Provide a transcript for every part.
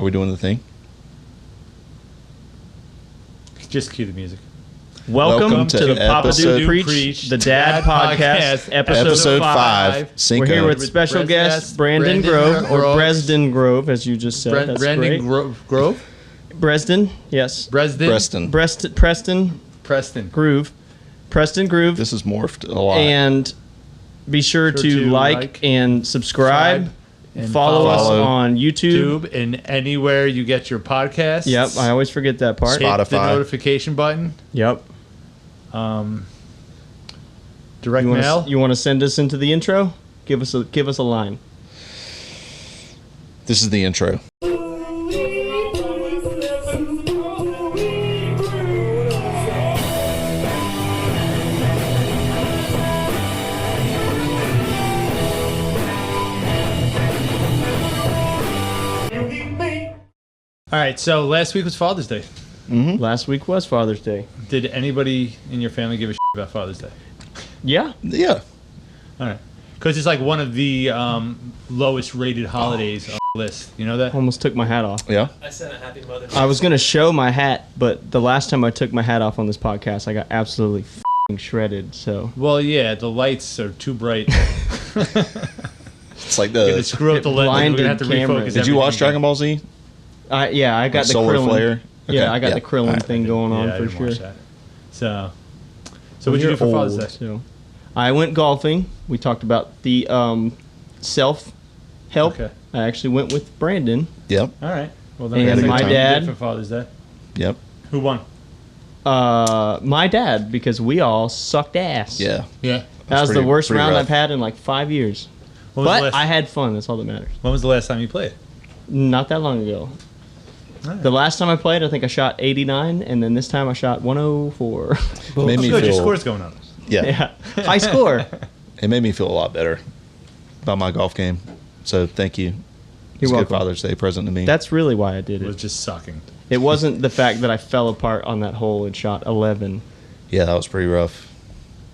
Are we doing the thing? Just cue the music. Welcome to the Papa Do Preach, the Dad Podcast, episode 5. We're here with special guest Brandon Grove, or Bresden Grove, as you just said. That's Brandon Grove? Bresden, yes. Preston. Groove. Preston Groove. This is morphed a lot. And be sure to like and subscribe. And follow us on YouTube. And anywhere you get your podcasts. Yep, I always forget that part. Spotify. Hit the notification button. Yep. Direct mail. You want to send us into the intro? Give us a line. This is the intro. All right, so last week was Father's Day. Mm-hmm. Last week was Father's Day. Did anybody in your family give a shit about Father's Day? Yeah. Yeah. All right. Because it's like one of the lowest rated holidays on the list. You know that? Almost took my hat off. Yeah. I sent a happy Mother's Day. I was going to show my hat, but the last time I took my hat off on this podcast, I got absolutely f***ing shredded, so... Well, yeah, the lights are too bright. It's like You're going to screw up the lens. We're going to have to refocus. Did you watch Dragon Ball Z? Yeah, I got the solar Krillin. flare? Okay. Yeah, I got the Krillin thing going on for sure. Watch that. So what'd you do for Father's Day? So I went golfing. We talked about the self-help. Okay. I actually went with Brandon. Yep. All right. Well, then And I my think you dad- did for Father's Day. Yep. Who won? My dad, because we all sucked ass. Yeah. Yeah. That was the pretty- worst pretty round rough. I've had in like 5 years. When was the But last- I had fun. That's all that matters. When was the last time you played? Not that long ago. Right. The last time I played, I think I shot 89, and then this time I shot 104. Made me Good, your feel, score's going up. yeah. Yeah, high score. It made me feel a lot better about my golf game. So thank you. It's You're a welcome. good Father's Day present to me. That's really why I did It was it. just sucking. It wasn't the fact that I fell apart on that hole and shot 11. Yeah, that was pretty rough.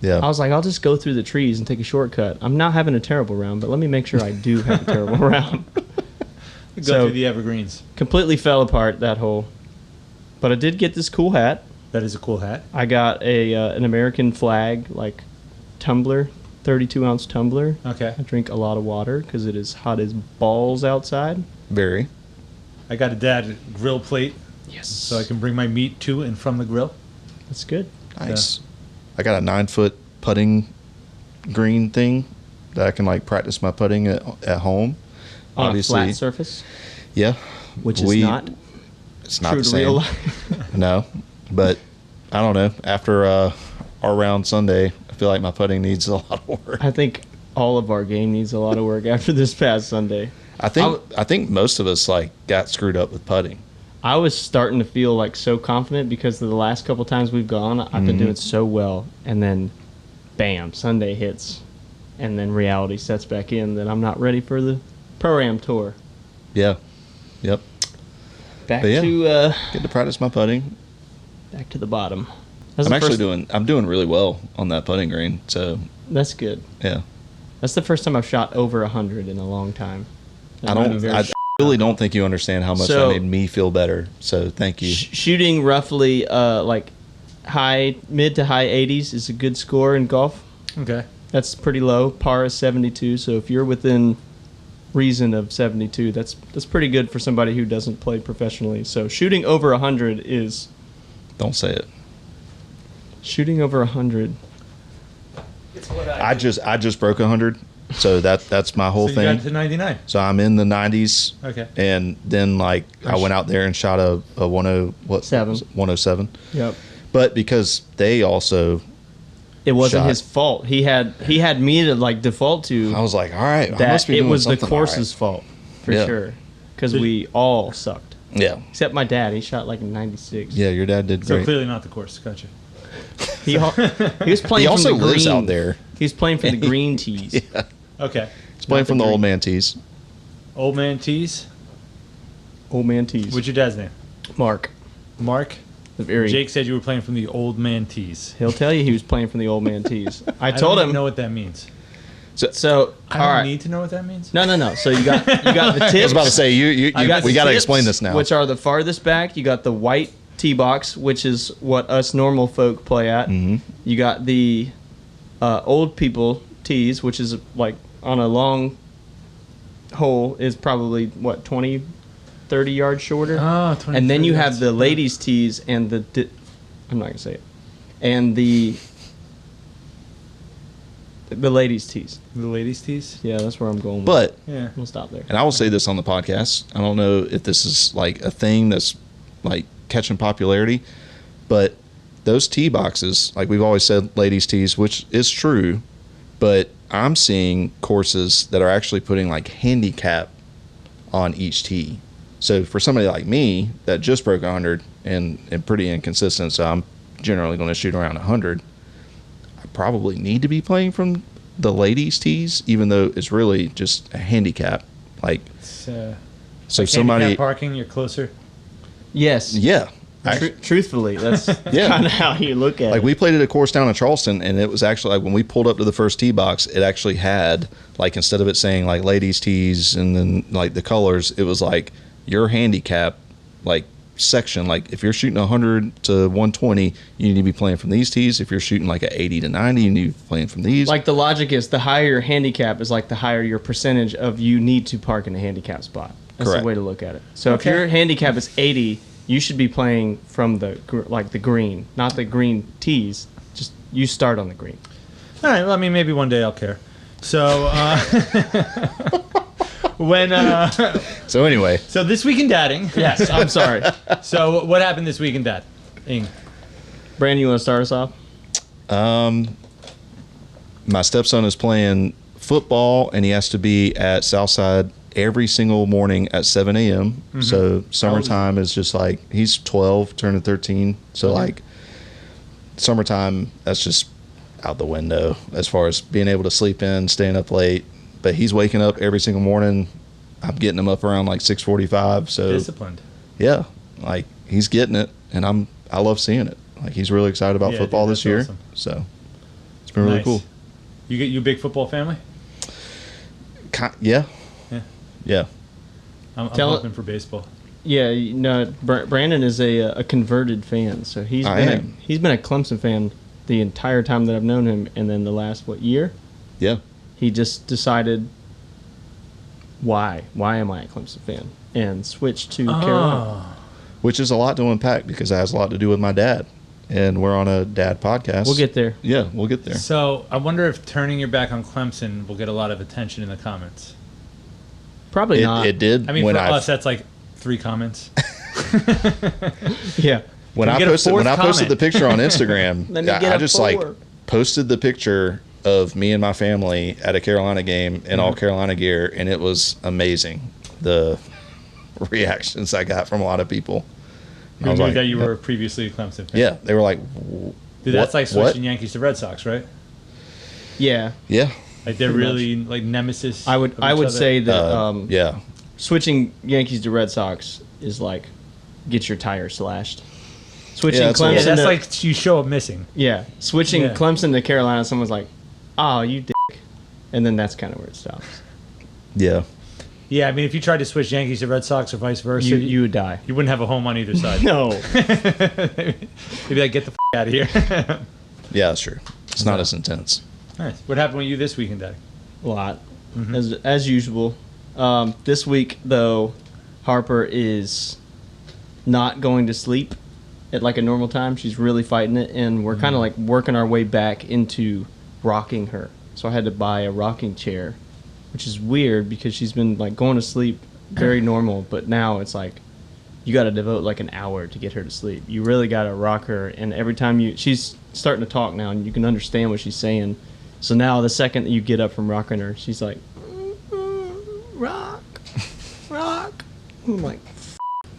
Yeah. I was like, I'll just go through the trees and take a shortcut. I'm not having a terrible round, but let me make sure I do have a terrible round. Go So- through the evergreens. Completely fell apart, that hole. But I did get this cool hat. That is a cool hat. I got an American flag, like, tumbler, 32-ounce tumbler. Okay. I drink a lot of water because it is hot as balls outside. Very. I got a dad grill plate Yes. so I can bring my meat to and from the grill. That's good. Nice. I got a 9-foot putting green thing that I can like practice my putting at home. On Obviously. a flat surface, Yeah. which is not It's not true the to same. real life. No. But I don't know. After our round Sunday, I feel like my putting needs a lot of work. I think all of our game needs a lot of work after this past Sunday. I think most of us like got screwed up with putting. I was starting to feel like so confident because of the last couple times we've gone, I've been doing so well, and then bam, Sunday hits, and then reality sets back in that I'm not ready for the Pro-Am tour. Yeah. Yep. Back But yeah. to Get to practice my putting. back to the bottom. That's I'm the actually first- I'm doing really well on that putting green. So That's good. yeah. That's the first time I've shot over 100 in a long time. I really don't think you understand how much So- that made me feel better. So thank you. Shooting roughly like mid to high 80s is a good score in golf. Okay. That's pretty low. Par is 72, so if you're within reason of 72, that's pretty good for somebody who doesn't play professionally. So shooting over 100 is Don't say it. shooting over 100. It's what I just broke 100. So that's my whole So you thing. got to 99. So I'm in the 90s. Okay. And then like I went out there and shot a 107. Yep. But because they also, It wasn't Shot. his fault. He had me to like default to I was like, all right, I that. must be It doing was the something course's fault for Yeah. sure, because we all sucked. right. Yeah. Except my dad. He shot like a 96. Yeah, your dad did So great. clearly not the course. Gotcha. He was playing. He from also the lives green. out there. He was playing for the green tees. Yeah. Okay. He's playing Not from the the old green. man tees. Old man tees. Old man tees. What's your dad's name? Mark. Mark. Very. Jake said you were playing from the old man tees. He'll tell you he was playing from the old man tees. I don't told even him. know what that means. So I all don't right. need to know what that means. No. So you got the tips. I was about to say You got we the got to tips, explain this now. Which are the farthest back. You got the white tee box, which is what us normal folk play at. Mhm. You got the old people tees, which is like on a long hole is probably what 20, 30 yards shorter. Oh, 20, and then 30 you have yards. the ladies tees and I'm not gonna say it, and the ladies tees. The ladies' tees. Yeah, that's where I'm going. But Yeah. we'll stop there. and I will say this on the podcast. I don't know if this is like a thing that's like catching popularity, but those tee boxes, like we've always said, ladies' tees, which is true, but I'm seeing courses that are actually putting like handicap on each tee. So for somebody like me that just broke 100 and pretty inconsistent, so I'm generally going to shoot around 100, I probably need to be playing from the ladies' tees, even though it's really just a handicap. Like, It's, so like somebody, handicap parking, you're closer. Yes. yeah. Truthfully, that's Yeah. kind of how you look at Like it. we played at a course down in Charleston, and it was actually like when we pulled up to the first tee box, it actually had like, instead of it saying like ladies tees and then like the colors, it was like your handicap like section. Like if you're shooting 100 to 120, you need to be playing from these tees. If you're shooting like a 80 to 90, you need to be playing from these. Like the logic is the higher your handicap is like the higher your percentage of you need to park in a handicap spot. That's Correct. the way to look at it. So Okay. if your handicap is 80, you should be playing from the green, not the green tees. Just you start on the green. All right. Well, I mean, maybe one day I'll care. So when So anyway, so this week in dadding. Yes, I'm sorry. So what happened this week in dad? Ing. Brandon, you want to start us off? my stepson is playing football, and he has to be at Southside every single morning at 7 a.m. Mm-hmm. So summertime is just like, he's 12, turning 13. So like summertime, that's just out the window as far as being able to sleep in, staying up late. But he's waking up every single morning. I'm getting him up around like 6:45. So Disciplined. yeah, like he's getting it, and I love seeing it. Like he's really excited about Yeah, football dude, this that's year. awesome. So it's been really Nice. cool. You a big football family? Yeah. Yeah. Yeah. I'm Tell it- hoping for baseball. Yeah, no. Brandon is a converted fan, so he's been a Clemson fan the entire time that I've known him, and then the last year Yeah. he just decided why am I a Clemson fan and switched to Carolina. Which is a lot to unpack because it has a lot to do with my dad. And we're on a dad podcast. We'll get there. Yeah, we'll get there. So I wonder if turning your back on Clemson will get a lot of attention in the comments. Probably not. It did I mean, when for us, that's like 3 comments. Yeah. when Can I we get a posted fourth the comment? picture on Instagram, Let me get I a just 4. like posted the picture of me and my family at a Carolina game in all Carolina gear, and it was amazing. The reactions I got from a lot of people. Who I was knew like, that you were previously a Clemson fan? Yeah, they were like, Dude, that's like what? switching Yankees to Red Sox, right? Yeah. Yeah, Like they're Pretty really like nemesis. I would of each other. say that yeah. switching Yankees to Red Sox is like get your tire slashed. Switching Yeah, that's what- Yeah, Clemson that's to, like you show up missing. switching Yeah. Clemson to Carolina, someone's like, "Oh, you dick," and then that's kind of where it stops. Yeah. Yeah, I mean, if you tried to switch Yankees to Red Sox or vice versa, You would die. you wouldn't have a home on either side. No. They'd be like, get the out of here. Yeah, that's true. It's not as intense. Nice. What happened with you this weekend, Daddy? A lot, as usual. This week, though, Harper is not going to sleep at like a normal time. She's really fighting it, and we're kind of like working our way back into rocking her. So I had to buy a rocking chair, which is weird because she's been like going to sleep very normal, but now it's like you got to devote like an hour to get her to sleep. You really got to rock her, and every time she's starting to talk now, and you can understand what she's saying. So now the second that you get up from rocking her, she's like, rock. I'm like,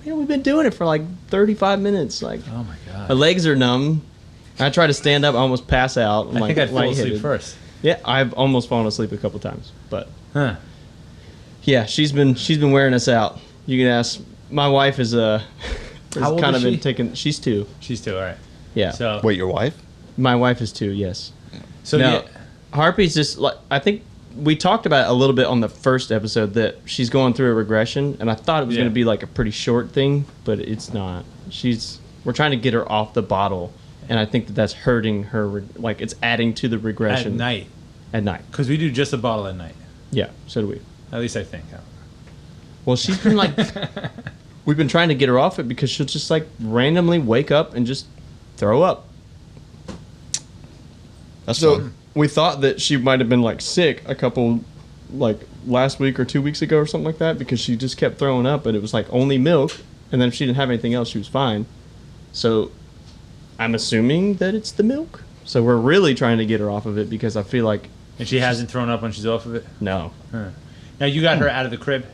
man, we've been doing it for like 35 minutes. Like, Oh my my god. legs are numb. I try to stand up, I almost pass out. I'm I like think I'd fall asleep lightheaded. first. Yeah, I've almost fallen asleep a couple times, but Huh. yeah, she's been wearing us out. You can ask. My wife is How old kind is of been she? taking. She's 2. She's 2, all right. Yeah, So, Wait, your wife? my wife is 2. Yes. so No, yeah, Harpy's just like, I think we talked about it a little bit on the first episode that she's going through a regression, and I thought it was going to be like a pretty short thing, but it's not. We're trying to get her off the bottle, and I think that's hurting her. Like it's adding to the regression At night. At night, Because we do just a bottle at night. yeah. So do we. At least I think. Well, she's been like, we've been trying to get her off it because she'll just like randomly wake up and just throw up. That's So fun. we thought that she might have been like sick a couple, like last week or 2 weeks ago or something like that because she just kept throwing up, but it was like only milk, and then if she didn't have anything else, she was fine. So I'm assuming that it's the milk. So we're really trying to get her off of it because I feel like And she hasn't thrown up when she's off of it? no, Huh. Now, you got her out of the crib?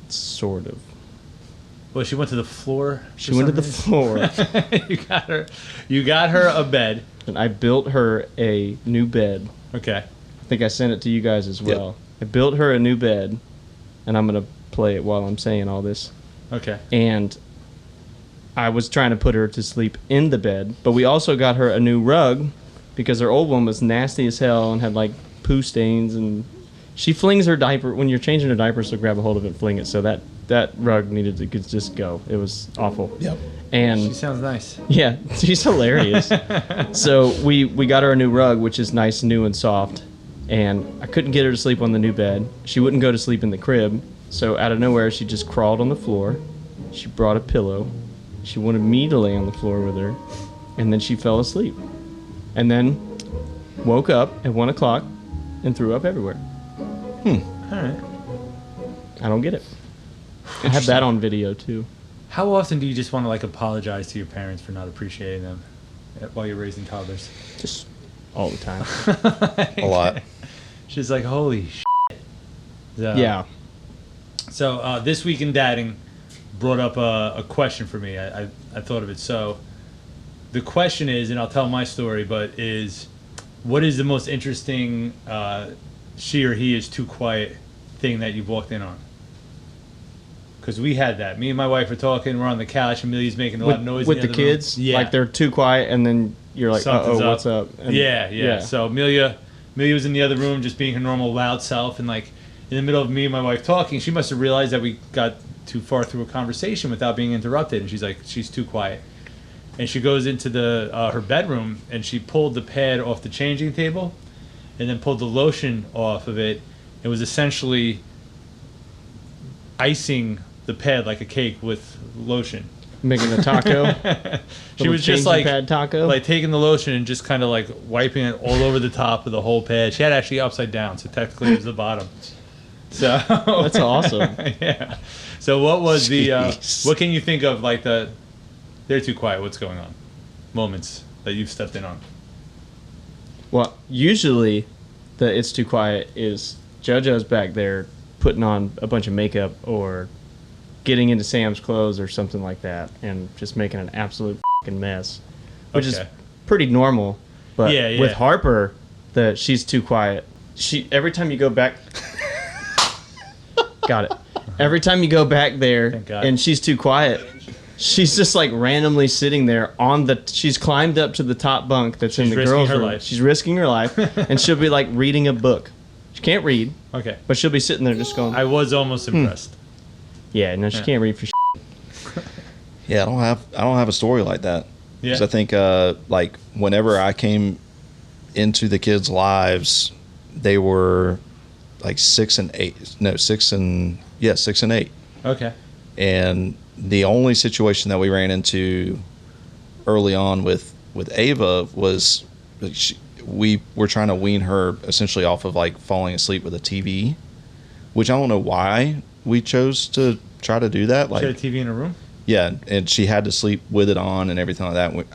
sort of. Well, she went to the floor? She went to the floor, You got her a bed. and I built her a new bed. Okay. I think I sent it to you guys as well. I built her a new bed, and I'm going to play it while I'm saying all this. Okay. And I was trying to put her to sleep in the bed, but we also got her a new rug because her old one was nasty as hell and had like poo stains, and she flings her diaper when you're changing her diaper, so grab a hold of it and fling it. So that rug needed to just go. It was awful. Yep. And She sounds nice. yeah, she's hilarious. So we got her a new rug, which is nice, new, and soft. And I couldn't get her to sleep on the new bed. She wouldn't go to sleep in the crib. So out of nowhere, she just crawled on the floor. She brought a pillow. She wanted me to lay on the floor with her. And then she fell asleep. And then woke up at 1 o'clock and threw up everywhere. All right. I don't get it. I have that on video, too. How often do you just want to like apologize to your parents for not appreciating them while you're raising toddlers? Just all the time. A lot. She's like, holy shit. Yeah. So this week in dadding brought up a question for me. I thought of it. So the question is, and I'll tell my story, but is what is the most interesting she or he is too quiet thing that you've walked in on? Because we had that. Me and my wife were talking. We're on the couch. Amelia's making a lot of noise with in the other kids. room. Yeah. Like they're too quiet, and then you're like, Something's "Uh-oh, up. what's up?" And Yeah. So Amelia was in the other room just being her normal loud self, and like in the middle of me and my wife talking, she must have realized that we got too far through a conversation without being interrupted, and she's like, she's too quiet. And she goes into the her bedroom, and she pulled the pad off the changing table, and then pulled the lotion off of it. It was essentially icing the pad like a cake with lotion. making a taco. She was just changing like pad taco. like taking the lotion and just kind of like wiping it all over the top of the whole pad. She had it actually upside down, so technically it was the bottom. So That's awesome. Yeah. So what was Jeez. what can you think of like they're too quiet, what's going on moments that you've stepped in on? Well, usually the it's too quiet is JoJo's back there putting on a bunch of makeup or getting into Sam's clothes or something like that and just making an absolute fucking mess, which is Okay. pretty normal. But Yeah, yeah. with Harper, she's too quiet. Every time you go back, got it. Every time you go back there Thank God. and she's too quiet, she's just like randomly sitting there she's climbed up to the top bunk that's in She's the risking girls' her room. life. She's risking her life, and she'll be like reading a book. She can't read, Okay. but she'll be sitting there just going, I was almost impressed. yeah, no, she Yeah. can't read for Yeah, I don't have a story like that. Yeah. 'Cause I think like whenever I came into the kids' lives, they were like 6 and 8. No, 6 and 8. Okay. And the only situation that we ran into early on with Ava was we were trying to wean her essentially off of like falling asleep with a TV, which I don't know why we chose to try to do that. She Like, had a TV in her room? yeah, and she had to sleep with it on and everything like that.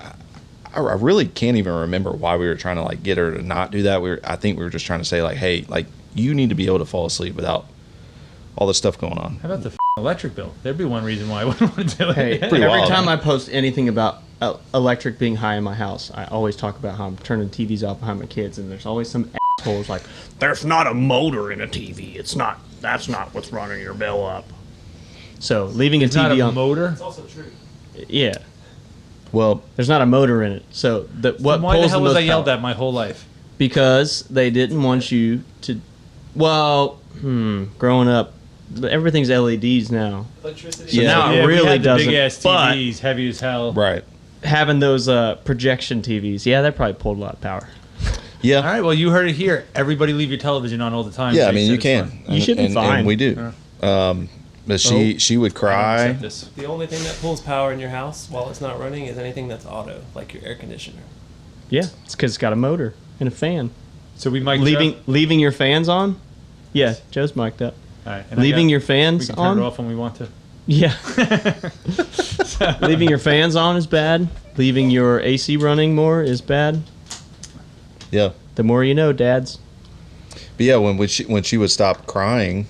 I really can't even remember why we were trying to like get her to not do that. I think we were just trying to say like, hey, like you need to be able to fall asleep without all this stuff going on. How about the electric bill? There'd be one reason why I wouldn't want to do it. Hey, Pretty every wild. time I post anything about electric being high in my house, I always talk about how I'm turning TVs off behind my kids, and there's always some assholes like, "There's not a motor in a TV. That's not what's running your bill up." So leaving It's a not TV a on, motor? It's also true. yeah, Well, there's not a motor in it. So what Then why the pulls hell the was most I yelled power? at my whole life? Because they didn't want you to Well, growing up, everything's LEDs now. Electricity. So now it we really had the doesn't. big ass but TVs, heavy as hell. Right. having those projection TVs, yeah, that probably pulled a lot of power. Yeah. All right. Well, you heard it here. Everybody leave your television on all the time. Yeah, I Jake mean, said you it's can. fun. You should be fine. And we do. But she would I don't cry. accept this. The only thing that pulls power in your house while it's not running is anything that's auto, like your air conditioner. Yeah, it's because it's got a motor and a fan. So we might Leaving your fans on? Yeah, Joe's mic'd up. All right. And Leaving your we fans can turn on? it off when we want to. Yeah. Leaving your fans on is bad. Leaving your AC running more is bad. Yeah. The more you know, dads. But yeah, when she would stop crying,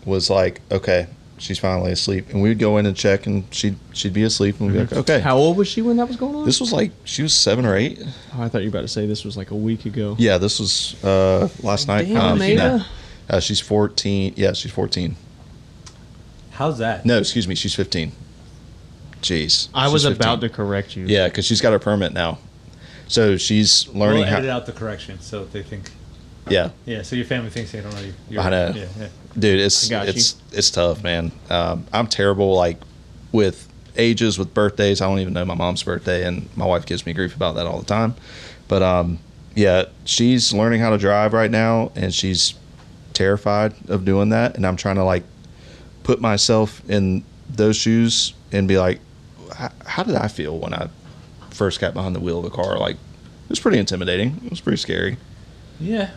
was like, okay, she's finally asleep, and we'd go in and check, and she'd be asleep, and we'd be like, okay. How old was she when that was going on? This was like she was 7 or 8. Oh, I thought you were about to say this was like a week ago. Yeah, this was last night. Damn, Ada. She's 14. Yeah, she's 14. How's that? No, excuse me, she's 15. Jeez. I was she's 15. about to correct you. Yeah, because she's got her permit now, so she's learning We'll edit how. out the correction so they think. Yeah, Yeah. So your family thinks they don't know you. I know. Yeah. dude, I got it's tough, man. I'm terrible like with ages, with birthdays. I don't even know my mom's birthday, and my wife gives me grief about that all the time. But yeah, she's learning how to drive right now, and she's terrified of doing that. And I'm trying to like put myself in those shoes and be like, how did I feel when I first got behind the wheel of a car? Like, it was pretty intimidating. It was pretty scary. Yeah.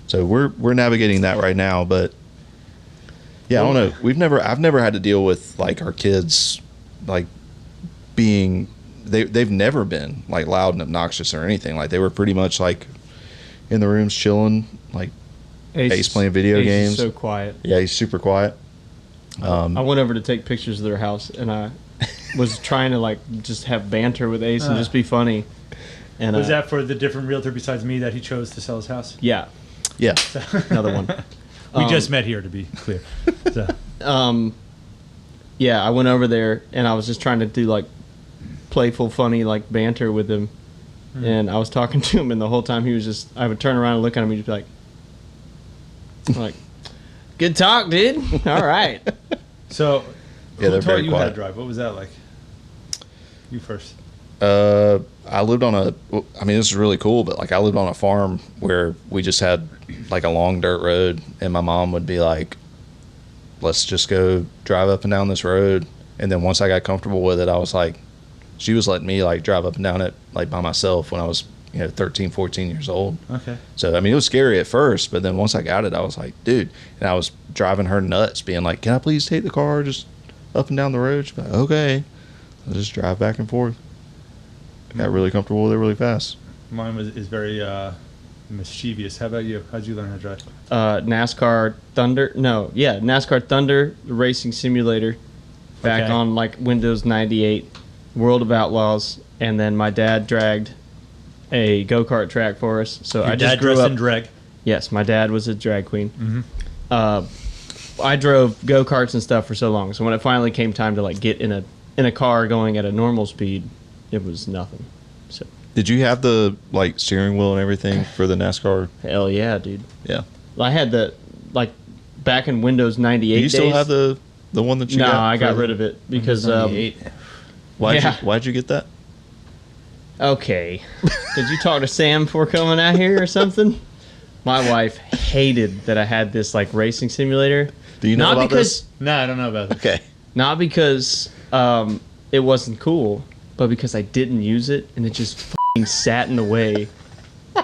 So we're navigating that right now, but yeah, I don't know. I've never had to deal with like our kids like being they've never been like loud and obnoxious or anything. Like they were pretty much like in the rooms chilling, like Ace playing video games. So quiet. Yeah, he's super quiet. I went over to take pictures of their house, and I was trying to like just have banter with Ace and just be funny. And Was that for the different realtor besides me that he chose to sell his house? Yeah, Yeah. another one. We just met here, to be clear. So. Yeah, I went over there and I was just trying to do like playful, funny like banter with him, and I was talking to him, and the whole time he was just, I would turn around and look at him, and he'd be like, good talk, dude. All right. So, Yeah, who they're taught very you how to quiet. drive? What was that like? You first. I lived on I mean, this is really cool, but like I lived on a farm where we just had like a long dirt road, and my mom would be like, let's just go drive up and down this road. And then once I got comfortable with it, I was like, she was letting me like drive up and down it like by myself when I was, 13, 14 years old. Okay. So, I mean, it was scary at first, but then once I got it, I was like, dude, and I was driving her nuts, being like, can I please take the car just up and down the road? She's like, okay. I'll just drive back and forth. I got really comfortable with it really fast. Mine is very mischievous. How about you? How'd you learn how to drive? NASCAR Thunder. No, yeah, NASCAR Thunder, the racing simulator, back Okay. on like Windows 98, World of Outlaws, and then my dad dragged a go-kart track for us. So Your I just dad grew dressed up. in drag. Yes, my dad was a drag queen. I drove go-karts and stuff for so long. So when it finally came time to like get in a car going at a normal speed, it was nothing. So Did you have the like steering wheel and everything for the NASCAR? hell yeah, dude. Yeah. I had the like back in Windows 98 Do you still days. have the one that you No, got? I got for- rid of it because Why'd you get that? Okay. Did you talk to Sam before coming out here or something? My wife hated that I had this like racing simulator. Do you know Not about because this? No, I don't know about that. Okay. not because it wasn't cool, but because I didn't use it and it just f***ing sat in the way.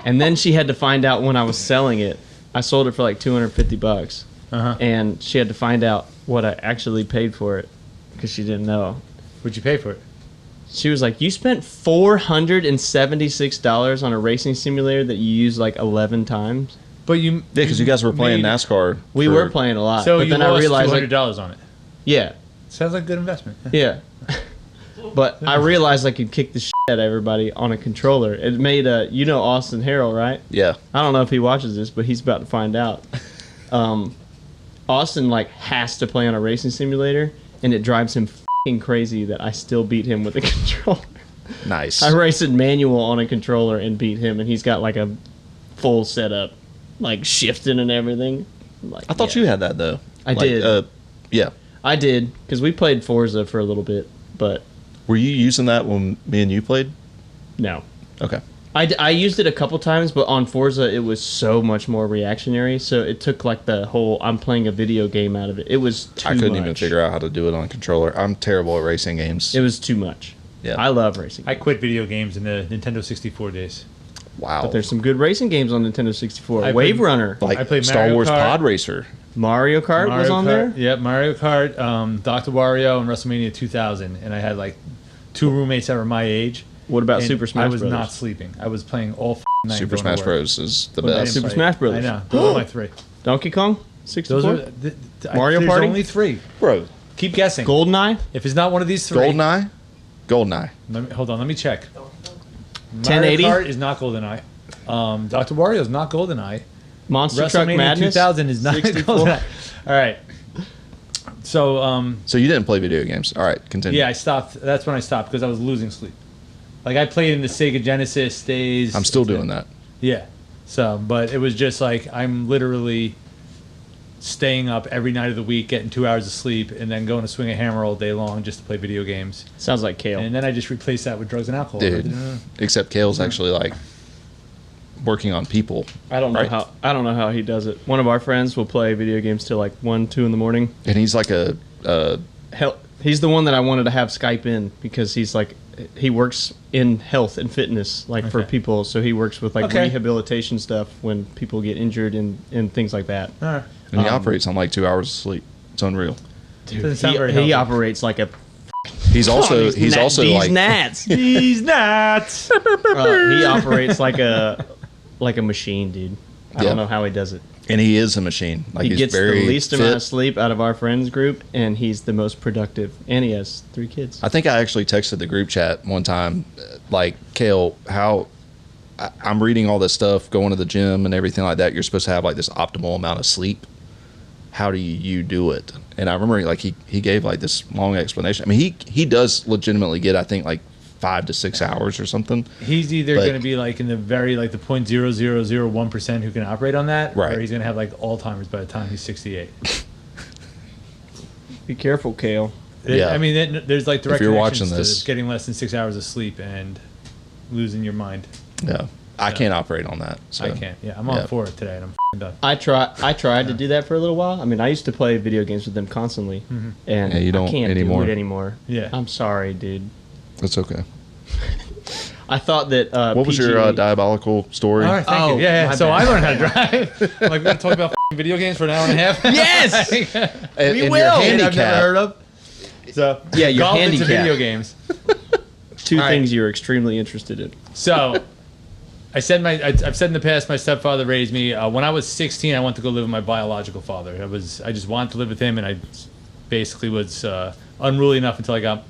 And then she had to find out when I was selling it. I sold it for like $250, Uh-huh. and she had to find out what I actually paid for it because she didn't know. What'd you pay for it? She was like, you spent $476 on a racing simulator that you used like 11 times. But you. Yeah, because you guys were playing made- NASCAR. We were playing a lot. So but you then lost I realized, like, $200 on it. yeah, Sounds like a good investment. yeah. But I realized I could kick the shit out of everybody on a controller. It made Austin Harrell, right? Yeah. I don't know if he watches this, but he's about to find out. Austin like has to play on a racing simulator, and it drives him f***ing crazy that I still beat him with a controller. Nice. I raced it manual on a controller and beat him, and he's got like a full setup. like shifting and everything. Like, I thought you had that though. I did. Yeah. I did, because we played Forza for a little bit, but Were you using that when me and you played? no. Okay. I used it a couple times, but on Forza it was so much more reactionary, so it took like the whole I'm playing a video game out of it. It was too much. I couldn't even figure out how to do it on a controller. I'm terrible at racing games. It was too much. Yeah. I love racing I games. quit video games in the Nintendo 64 days. Wow. But there's some good racing games on Nintendo 64. I Wave played- Runner. like I played Star Mario Wars Kart. Pod Racer. Mario Kart was on there? Yeah, Mario Kart, Dr. Wario, and WrestleMania 2000. And I had like 2 roommates that were my age. What about and Super Smash I was Brothers? not sleeping. I was playing all night. Super going to Smash work. Bros. Is the But I best. didn't Super play Smash it. Brothers. I know. Those are my 3. Donkey Kong 64? Those are Mario there's Party? only 3. Bro, Keep guessing. GoldenEye? If it's not one of these 3, GoldenEye? GoldenEye. hold on. Let me check. 1080? Mario Kart is not GoldenEye. Dr. Wario is not GoldenEye. Monster Truck WrestleMania Madness? 2000 is not 64? GoldenEye. All right. So So you didn't play video games. All right, continue. yeah, I stopped. That's when I stopped because I was losing sleep. Like I played in the Sega Genesis days. I'm still doing that. Yeah. So, but it was just like I'm literally staying up every night of the week, getting 2 hours of sleep, and then going to swing a hammer all day long just to play video games. Sounds like Kale. And then I just replaced that with drugs and alcohol. Dude. Except Kale's actually like working on people. I don't know Right. how he does it. One of our friends will play video games till like 1, 2 in the morning. And he's like a Hell, he's the one that I wanted to have Skype in because he's like he works in health and fitness like for Okay. people. So he works with like Okay. rehabilitation stuff when people get injured and things like that. All right. and he operates on like 2 hours of sleep. It's unreal. Doesn't sound He, very he healthy. operates like a He's also these like gnats. These nuts. He operates like a machine, dude. I Yeah. don't know how he does it. and he is a machine. Like He he's gets very the least fit. amount of sleep out of our friends group, and he's the most productive. And he has 3 kids. I think I actually texted the group chat one time, like, Kale, I'm reading all this stuff, going to the gym and everything like that. You're supposed to have like this optimal amount of sleep. How do you do it? And I remember like he gave like this long explanation. I mean, he does legitimately get, I think, like 5 to 6 hours or something. He's either But- going to be like in the very like the 0.0001% who can operate on that, Right. or he's going to have like Alzheimer's by the time he's 68. Be careful, Kale. Yeah. I mean, there's like direct If you're connections watching this- to getting less than 6 hours of sleep and losing your mind. Yeah, I can't operate on that. So. I can't. Yeah, I'm on Yeah. 4 today and I'm done. I tried to do that for a little while. I mean, I used to play video games with them constantly, and Yeah, you don't I can't anymore. do it anymore. Yeah. I'm sorry, dude. It's okay. I thought that. What was your diabolical story? All right, thank Oh, you. Yeah, my so bad. I learned how to drive. Like, we're going to talk about video games for an hour and a half? Yes! And We your will. I've never handicap. heard of. So, Yeah, your golf into handicap. video games. 2 All right. things you're extremely interested in. So, I've said in the past, my stepfather raised me. When I was 16, I wanted to go live with my biological father. I just wanted to live with him, and I basically was unruly enough until I got,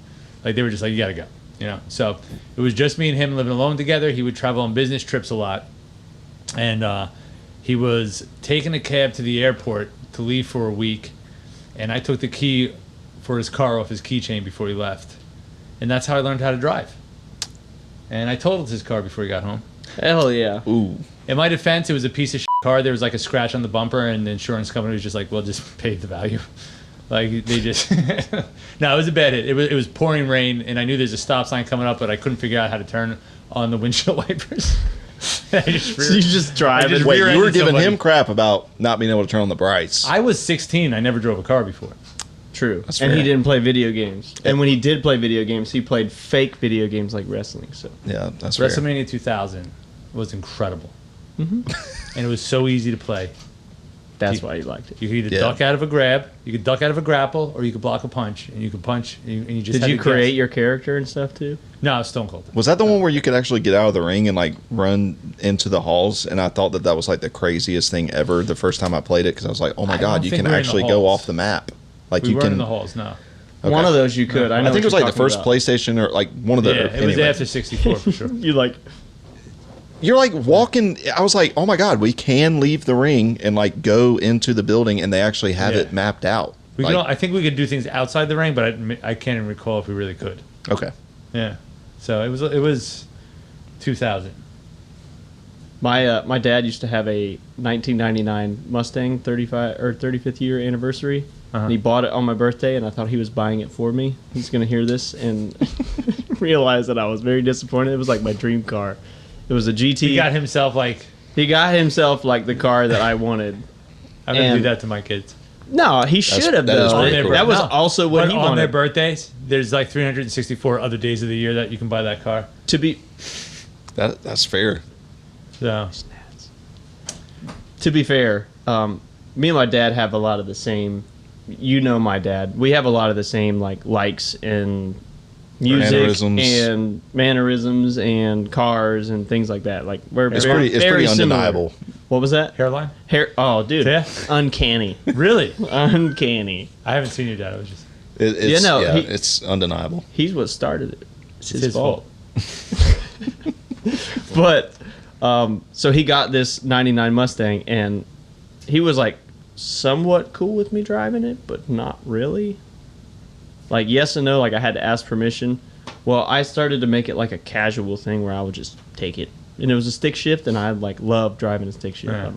like, they were just like, you gotta go, you know. So it was just me and him living alone together. He would travel on business trips a lot, and he was taking a cab to the airport to leave for a week, and I took the key for his car off his keychain before he left, and that's how I learned how to drive. And I totaled his car before he got home. Hell yeah. Ooh, In my defense, it was a piece of shit car. There was like a scratch on the bumper, and the insurance company was just like, "Well, just pay the value." Like they just no, it was a bad hit. It was pouring rain, and I knew there's a stop sign coming up, but I couldn't figure out how to turn on the windshield wipers. I just So you just drive I just it. wait, you were rear-ended giving somebody. him crap about not being able to turn on the brights. I was 16. I never drove a car before. True. That's And fair. he didn't play video games. And when he did play video games, he played fake video games like wrestling. So Yeah, that's fair. WrestleMania 2000 was incredible, and it was so easy to play. that's why he liked it. You could either Yeah. duck out of a grab, you could duck out of a grapple, or you could block a punch, and you could punch, and you just Did had you to create guess. your character and stuff too? No, it's Stone Cold. Was that the one where you could actually get out of the ring and like run into the halls? And I thought that was like the craziest thing ever the first time I played it because I was like, oh my I god, don't you think can we were in the actually go halls. off the map. Like We you weren't can. in the halls, no. Okay. One of those you could. I know I think it was what like you're the first talking about. PlayStation or like one of the. Yeah, it was anyway. after 64 for sure. You like You're like walking. I was like, oh my god, we can leave the ring and like go into the building, and they actually have Yeah. it mapped out. We Like, could, I think we could do things outside the ring, but I can't even recall if we really could. okay. Yeah. So it was 2000. My dad used to have a 1999 Mustang 35th year anniversary. And he bought it on my birthday, and I thought he was buying it for me. He's gonna hear this and realize that I was very disappointed. It was like my dream car. It was a GT. He got himself like the car that I wanted. I'm gonna do that to my kids. No, he should have though. That was also what he wanted. On their birthdays, there's like 364 other days of the year that you can buy that car. That's fair. So, to be fair, me and my dad have a lot of the same. You know my dad. We have a lot of the same likes in music and mannerisms and cars and things like that. Like it's pretty undeniable. Similar. What was that? Hairline? Oh, dude, yeah? Uncanny. Really? Uncanny. I haven't seen your dad. I was just. It's undeniable. He's what started it. It's his fault. But so he got this 99 Mustang, and he was like somewhat cool with me driving it, but not really. Like yes and no, like I had to ask permission. Well, I started to make it like a casual thing where I would just take it. And it was a stick shift, and I love driving a stick shift. Yeah.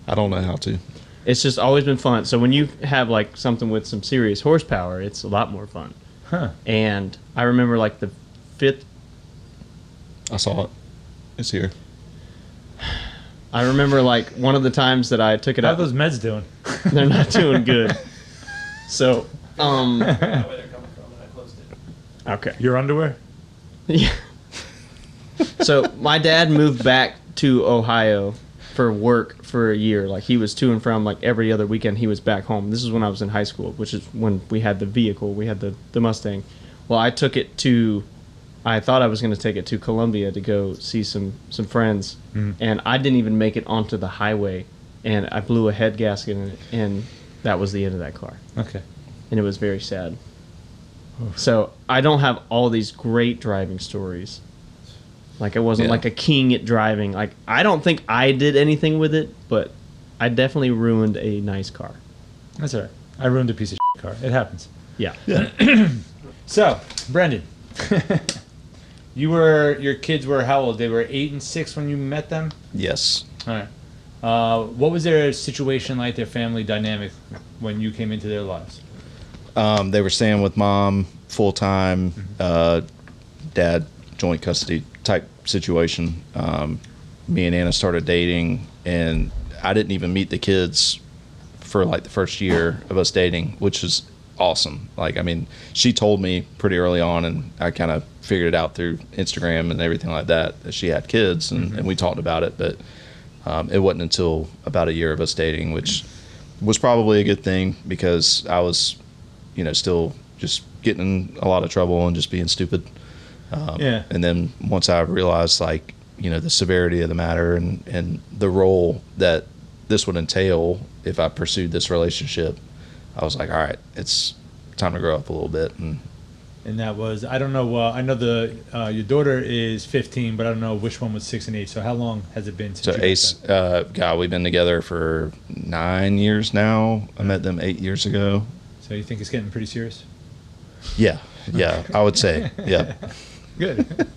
I don't know how to. It's just always been fun. So when you have like something with some serious horsepower, it's a lot more fun. Huh. And I remember like the fifth. I saw it. It's here. I remember like one of the times that I took it How out. are those meds doing? They're not doing good. So, Where they're coming from, and I closed it. okay. Your underwear? Yeah. So my dad moved back to Ohio for work for a year. Like he was to and from like every other weekend he was back home. This is when I was in high school, which is when we had the vehicle. We had the Mustang. Well, I thought I was going to take it to Columbia to go see some friends, and I didn't even make it onto the highway, and I blew a head gasket in it, and that was the end of that car. Okay. And it was very sad. So I don't have all these great driving stories. Like I wasn't like a king at driving. Like I don't think I did anything with it, but I definitely ruined a nice car. That's all right. I ruined a piece of shit car. It happens. Yeah. So, Brendan, your kids were how old? They were 8 and 6 when you met them? Yes. All right. What was their situation like, their family dynamic, when you came into their lives? They were staying with mom full time, dad joint custody type situation. Me and Anna started dating, and I didn't even meet the kids for like the first year of us dating, which is awesome. Like, I mean, she told me pretty early on, and I kind of figured it out through Instagram and everything like that she had kids, and we talked about it, but it wasn't until about a year of us dating, which was probably a good thing because I was, still just getting in a lot of trouble and just being stupid. And then once I realized, like, the severity of the matter and the role that this would entail if I pursued this relationship, I was like, all right, it's time to grow up a little bit. And that was, I don't know, I know your daughter is 15, but I don't know which one was 6 and 8. So how long has it been since you met them? we've been together for 9 years now. I met them 8 years ago. So you think it's getting pretty serious? Yeah, I would say, yeah. Good.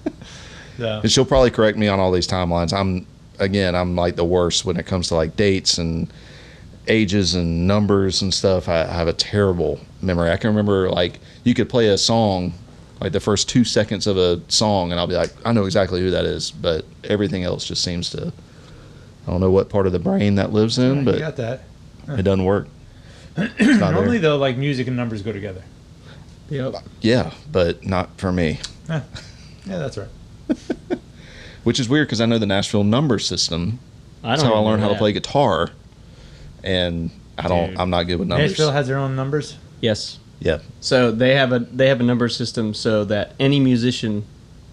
So. And she'll probably correct me on all these timelines. I'm like the worst when it comes to like dates and ages and numbers and stuff. I have a terrible memory. I can remember, like, you could play a song, like the first 2 seconds of a song, and I'll be like, I know exactly who that is, but everything else just seems to, I don't know what part of the brain that lives in, but you got that. It doesn't work. Normally, though, like, music and numbers go together. Yep. Yeah, but not for me. Yeah, that's right. Which is weird because I know the Nashville number system. That's how I learned how to play guitar, and I'm not good with numbers. Nashville has their own numbers? Yes. Yep. So they have a number system so that any musician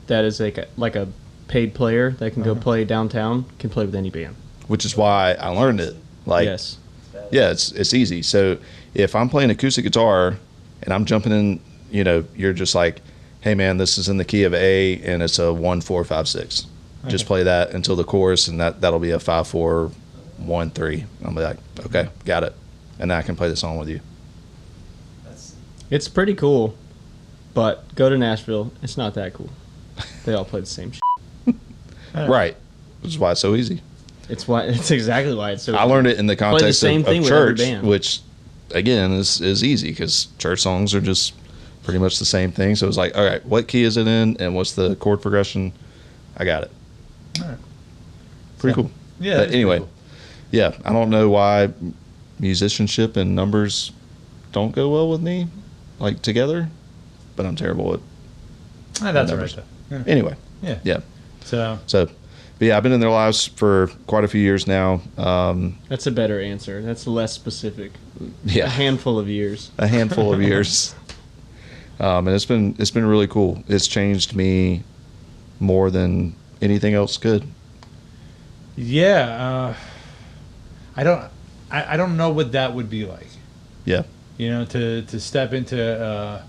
that is like a paid player that can go play downtown can play with any band. Which is why I learned it. Like, yes. Yeah, it's easy. So if I'm playing acoustic guitar and I'm jumping in, you're just like, hey man, this is in the key of A and it's a 1 4 5 6. Okay. Just play that until the chorus, and that'll be a 5 4 1 3. I'll be like, okay, got it, and then I can play the song with you. It's pretty cool, but go to Nashville, it's not that cool. They all play the same shit. Right. which is why it's so easy. It's exactly why it's so. I learned it in the context same thing of with every church, band. which again is easy because church songs are just pretty much the same thing. So it's like, all right, what key is it in, and what's the chord progression? I got it. All right. Pretty cool. Yeah. But anyway, yeah, I don't know why musicianship and numbers don't go well with me, like together, but I'm terrible at That's all numbers. right, though. Yeah. Anyway, Yeah. yeah. So, But yeah, I've been in their lives for quite a few years now. That's a better answer. That's less specific. Yeah, A handful of years. a handful of years, and it's been really cool. It's changed me more than anything else could. yeah, I don't know what that would be like. Yeah, You know, to step into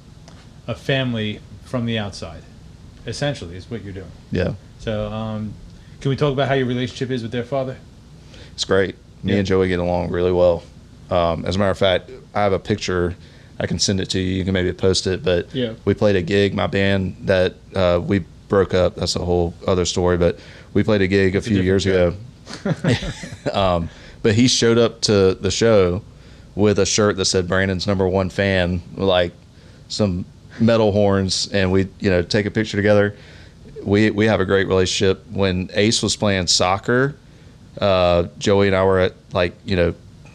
a family from the outside, essentially, is what you're doing. yeah, So, can we talk about how your relationship is with their father? it's great. Me Yeah. and Joey get along really well. As a matter of fact, I have a picture. I can send it to you. You can maybe post it. But Yeah. we played a gig. My band that we broke up. That's a whole other story. But we played a gig a few years ago. But he showed up to the show with a shirt that said Brandon's #1 fan, like some metal horns, and we take a picture together. We have a great relationship. When Ace was playing soccer, Joey and I were at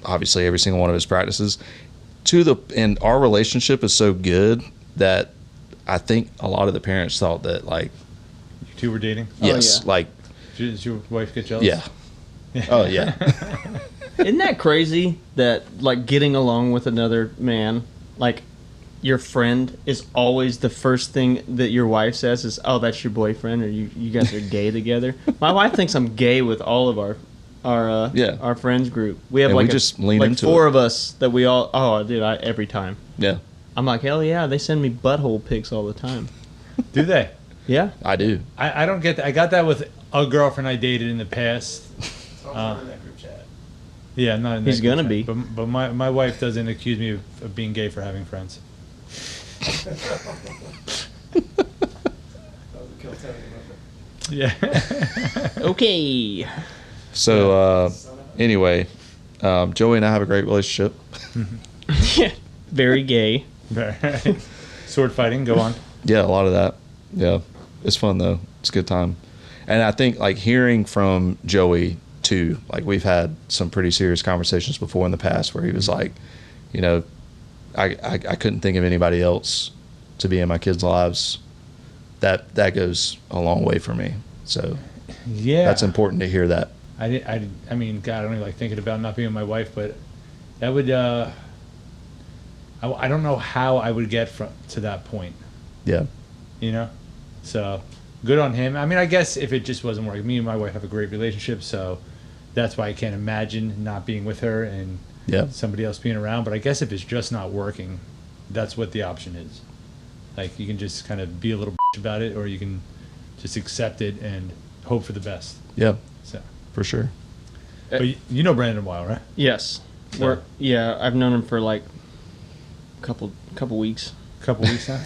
obviously every single one of his practices. And our relationship is so good that I think a lot of the parents thought that You two were dating? yes, yeah. Does your wife get jealous? yeah. Oh yeah. Isn't that crazy that getting along with another man, your friend is always the first thing that your wife says is, "Oh, that's your boyfriend," or "You guys are gay together." My wife thinks I'm gay with all of our friends group. We have And we just lean into 4 it. of us that we all. Oh, dude, every time. Yeah, I'm like, hell yeah, they send me butthole pics all the time. Do they? Yeah. I do. I don't get that. I got that with a girlfriend I dated in the past. As long as we're in that group chat. Yeah, not in that He's group gonna chat. be. But my wife doesn't accuse me of being gay for having friends. That was a kill Tony moment. Yeah. Okay. So anyway, Joey and I have a great relationship. Very gay. Sword fighting. Go on. Yeah, a lot of that. Yeah, it's fun though. It's a good time, and I think hearing from Joey too. We've had some pretty serious conversations before in the past where he was like, I couldn't think of anybody else to be in my kids' lives. That goes a long way for me. So Yeah. that's important to hear that. I mean, God, I don't even like thinking about not being with my wife, but that would. I don't know how I would get to that point. Yeah, So good on him. I mean, I guess if it just wasn't working, me and my wife have a great relationship, so that's why I can't imagine not being with her and yeah, somebody else being around. But I guess if it's just not working, that's what the option is. You can just kind of be a little bitch about it, or you can just accept it and hope for the best. yeah, So, for sure. but you know Brandon a while, right? Yes. So- I've known him for a couple weeks. A couple weeks now.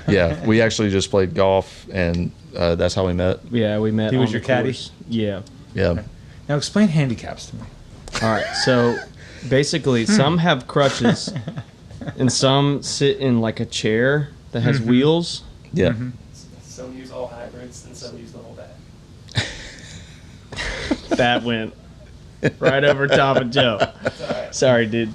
Yeah, we actually just played golf, and that's how we met. Yeah, we met. He was on your the caddy? course. Yeah. Yeah, Now explain handicaps to me. All right. So basically, some have crutches, and some sit in a chair that has wheels. yeah. Mhm. Some use all hybrids and some use the whole bag. That went right over top of Joe. It's all right. Sorry, dude.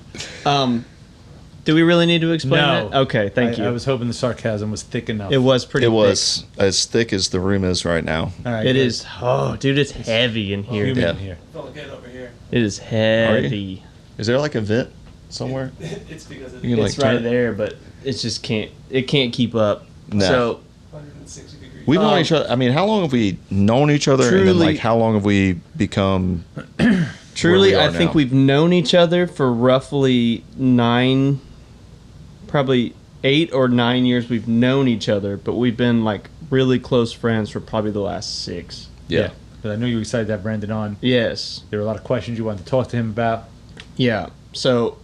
Do we really need to explain No. that? Okay, thank you. I was hoping the sarcasm was thick enough. It was pretty. It thick. was as thick as the room is right now. All right, It good. is. Oh, dude, it's heavy in here. Humid Yeah. in here. Feeling good over here. It is heavy. Is there a vent somewhere? It's because of You can, It's turn right it? there, but it just can't. It can't keep up. No. So 160 degrees. We've known each other. I mean, how long have we known each other? And then, Truly- how long have we become? truly, where we I are think now. we've known each other for roughly 9, probably 8 or 9 years. We've known each other, but we've been really close friends for probably the last 6. Yeah. But I know you were excited to have Brandon on. Yes. There were a lot of questions you wanted to talk to him about. Yeah. So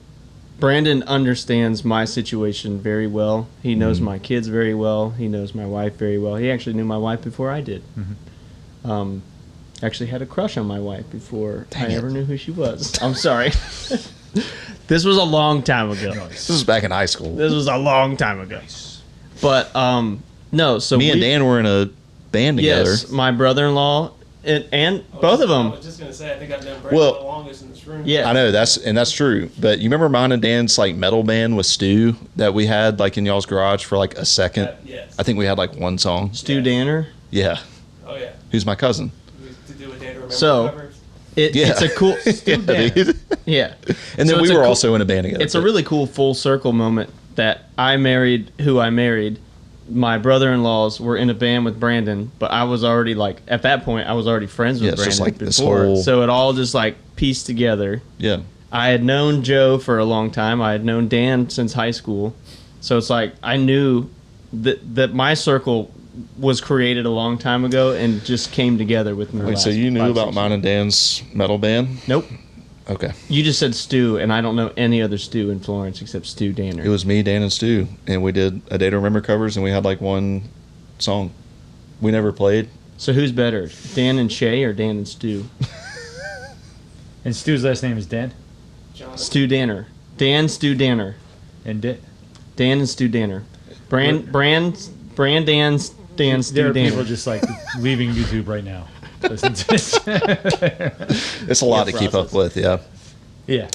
Brandon understands my situation very well. He knows my kids very well. He knows my wife very well. He actually knew my wife before I did. actually had a crush on my wife before Dang I it. ever knew who she was. I'm sorry. This was a long time ago. This was back in high school. This was a long time ago. But no, so Me and Dan were in a band together. yes, my brother-in-law and both of I them. was just gonna say, I think I've known Brandon Well- the longest in this room. Yeah. I know that's true. But you remember mine and Dan's like metal band with Stu that we had like in y'all's garage for like a second? Yes. I think we had like one song. Stu Danner. Yeah. Oh yeah. Who's my cousin? To do a day to remember So- covers. Yeah. It's a cool Yeah, Danner. dude. Yeah. And then So we it's a were cool- also in a band together. It's a really cool full circle moment that I married who I married. My brother-in-laws were in a band with Brandon, but I was already like at that point I was already friends with Yeah, it's Brandon just like this before. whole- So it all just like pieced together. Yeah. I had known Joe for a long time. I had known Dan since high school. So it's like I knew that my circle was created a long time ago and just came together with me. Wait, so you knew about mine and Dan's metal band? Nope. Okay. You just said Stu, and I don't know any other Stu in Florence except Stu Danner. It was me, Dan, and Stu, and we did a Day to Remember covers, and we had like one song. We never played. So who's better, Dan and Shay or Dan and Stu? And Stu's last name is Dan. Jonathan. Stu Danner. Dan Stu Danner. And Dan and Stu Danner. Brand Dan Stu there are people Danner. just like leaving YouTube right now. Listen to this. It's a lot to keep up process. with, yeah. Yeah.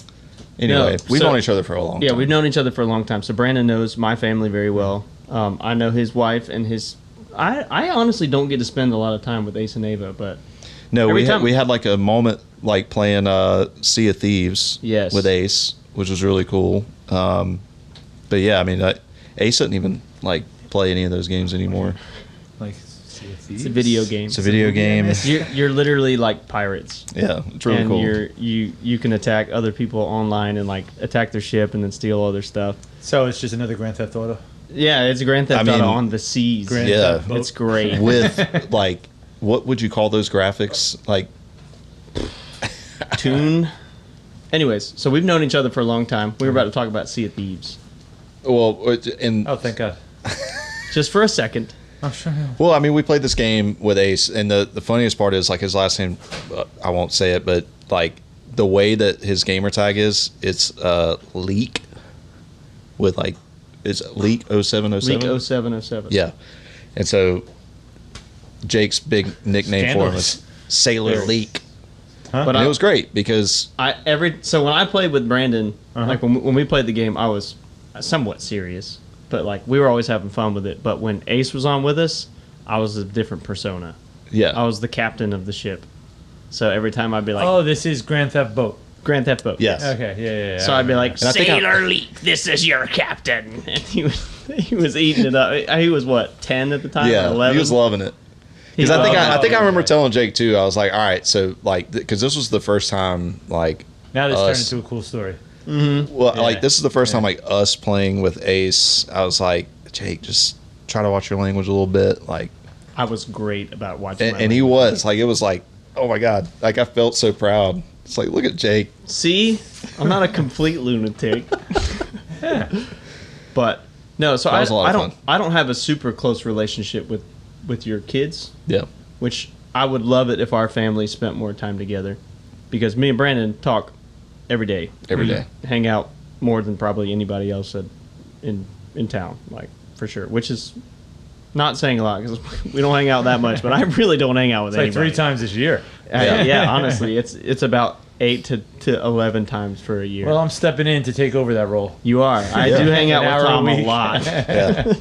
Anyway, No, we've so- known each other for a long time. Yeah, we've known each other for a long time. So Brandon knows my family very well. I know his wife and his. I honestly don't get to spend a lot of time with Ace and Ava, but No, Every we time- had like a moment like playing Sea of Thieves Yes. with Ace, which was really cool. But yeah, I mean, Ace doesn't even like play any of those games anymore. Like, it's a video game. It's a video game. You're literally like pirates. Yeah, it's really and cool. you can attack other people online and like attack their ship and then steal all their stuff. So it's just another Grand Theft Auto. Yeah, it's a Grand Theft I mean, Auto on the seas. Grand Yeah. Theft Boat. It's great. With like, what would you call those graphics? Like, Tune. Anyways, so we've known each other for a long time. We were about to talk about Sea of Thieves. well, and Oh, thank God. Just for a second. I'm sure. well, I mean, we played this game with Ace, and the funniest part is like his last name. I won't say it, but like the way that his gamer tag is, it's Leak with like it's Leak 0707. League 0707. Yeah, and so Jake's big nickname for him is Sailor Very. Leak, Huh? But and it was great because So when I played with Brandon, Uh-huh. like when we played the game, I was somewhat serious, but like we were always having fun with it. But when Ace was on with us, I was a different persona. yeah, I was the captain of the ship. So every time I'd be like, Oh, this is Grand Theft Boat. Grand Theft Boat. yes, Okay, yeah. So I'd be like, And I think Sailor Leak, this is your captain. And he was eating it up. He was what, 10 at the time? yeah, 11? he was loving it. Because He I loved think it. I remember telling Jake too. I was like, all right, so like, because this was the first time like Now this turned us- into a cool story. Well, Yeah. like this is the first Yeah. time like us playing with Ace. I was like, Jake, just try to watch your language a little bit, like, I was great about watching and, my and he language. was like, it was like, oh my god, like I felt so proud. It's like, look at Jake. See? I'm not a complete lunatic. But no, so That was a lot I of don't fun. I don't have a super close relationship with your kids, Yeah, which I would love it if our family spent more time together, because me and Brandon talk every day. Every We day. hang out more than probably anybody else in town, like for sure. Which is not saying a lot because we don't hang out that much, but I really don't hang out with It's like anybody. 3 times this year. Yeah, honestly, it's about 8 to 11 times for a year. Well, I'm stepping in to take over that role. You are. I Yeah. do hang out An with hour a Tom a week. lot. yeah,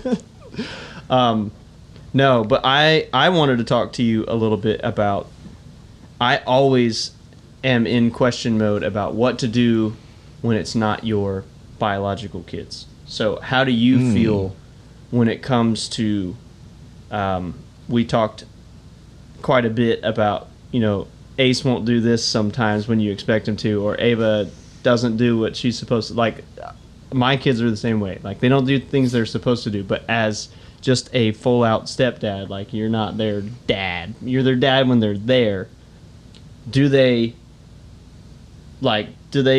No, but I wanted to talk to you a little bit about. I always am in question mode about what to do when it's not your biological kids. So how do you feel when it comes to? We talked quite a bit about, Ace won't do this sometimes when you expect him to, or Ava doesn't do what she's supposed to. Like, my kids are the same way. Like, they don't do things they're supposed to do, but as just a full-out stepdad, like, you're not their dad. You're their dad when they're there. Do they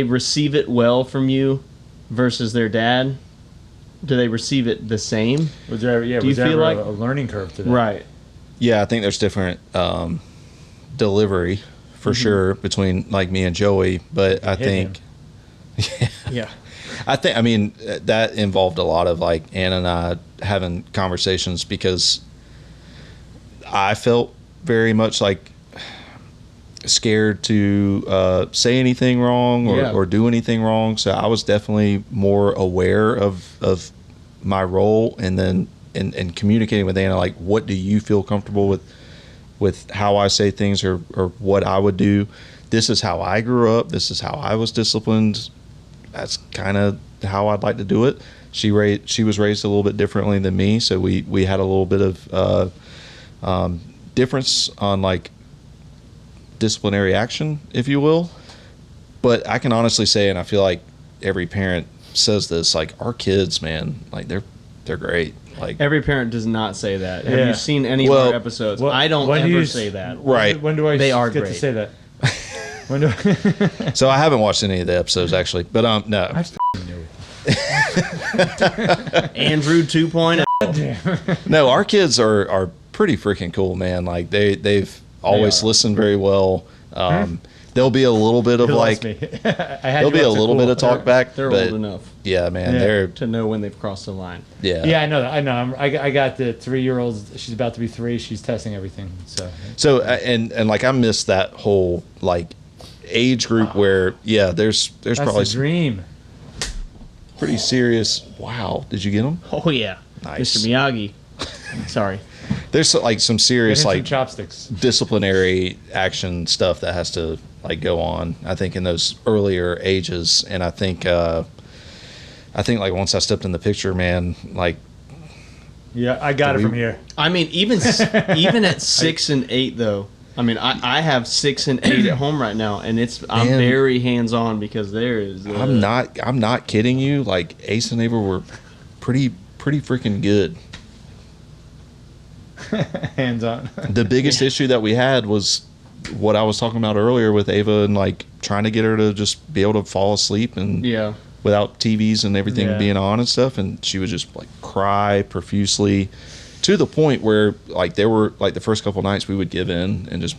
receive it well from you versus their dad? Do they receive it the same? Was there, Do you was there feel ever like- a learning curve to that? Right. yeah. I think there's different delivery for sure between like me and Joey, but I think, Yeah. I mean, that involved a lot of like Anna and I having conversations because I felt very much like scared to say anything wrong or do anything wrong. So I was definitely more aware of my role, and then and communicating with Anna, like, what do you feel comfortable with how I say things or what I would do. This is how I grew up. This is how I was disciplined. That's kind of how I'd like to do it. She was raised a little bit differently than me, so we had a little bit of difference on like disciplinary action, if you will. But I can honestly say, and I feel like every parent says this, like our kids, man, like they're great. Like Every parent does not say that. Yeah. Have you seen any of our episodes? I don't when do ever you say that. right. When do I They are get great. to say that? When do I? So I haven't watched any of the episodes actually, but no. I f***ing knew it. Andrew 2.0. No, our kids are pretty freaking cool, man. Like they've always are. listened very well. There'll be a little bit of You like lost me. there'll be a little bit of talk back. They're but old enough yeah, man, Yeah. they're to know when they've crossed the line. yeah. Yeah, I know that. I know. I got the 3-year-old. She's about to be 3. She's testing everything. So and like I missed that whole like age group where there's that's probably a some dream. pretty serious. Wow, did you get them? Oh yeah, Nice. Mr. Miyagi. Sorry. There's like some Get serious him some like chopsticks. disciplinary action stuff that has to like go on, I think, in those earlier ages. And I think like once I stepped in the picture, man, like Yeah, I got it from here. I mean, even at 6 and 8 though. I mean, I have 6 and 8 at home right now, and I'm Man. very hands on because there is. I'm not kidding you. Like Ace and Ava were pretty freaking good. Hands on. The biggest issue that we had was what I was talking about earlier with Ava and like trying to get her to just be able to fall asleep and Yeah. without TVs and everything Yeah. being on and stuff, and she would just like cry profusely to the point where like there were like the first couple nights we would give in and just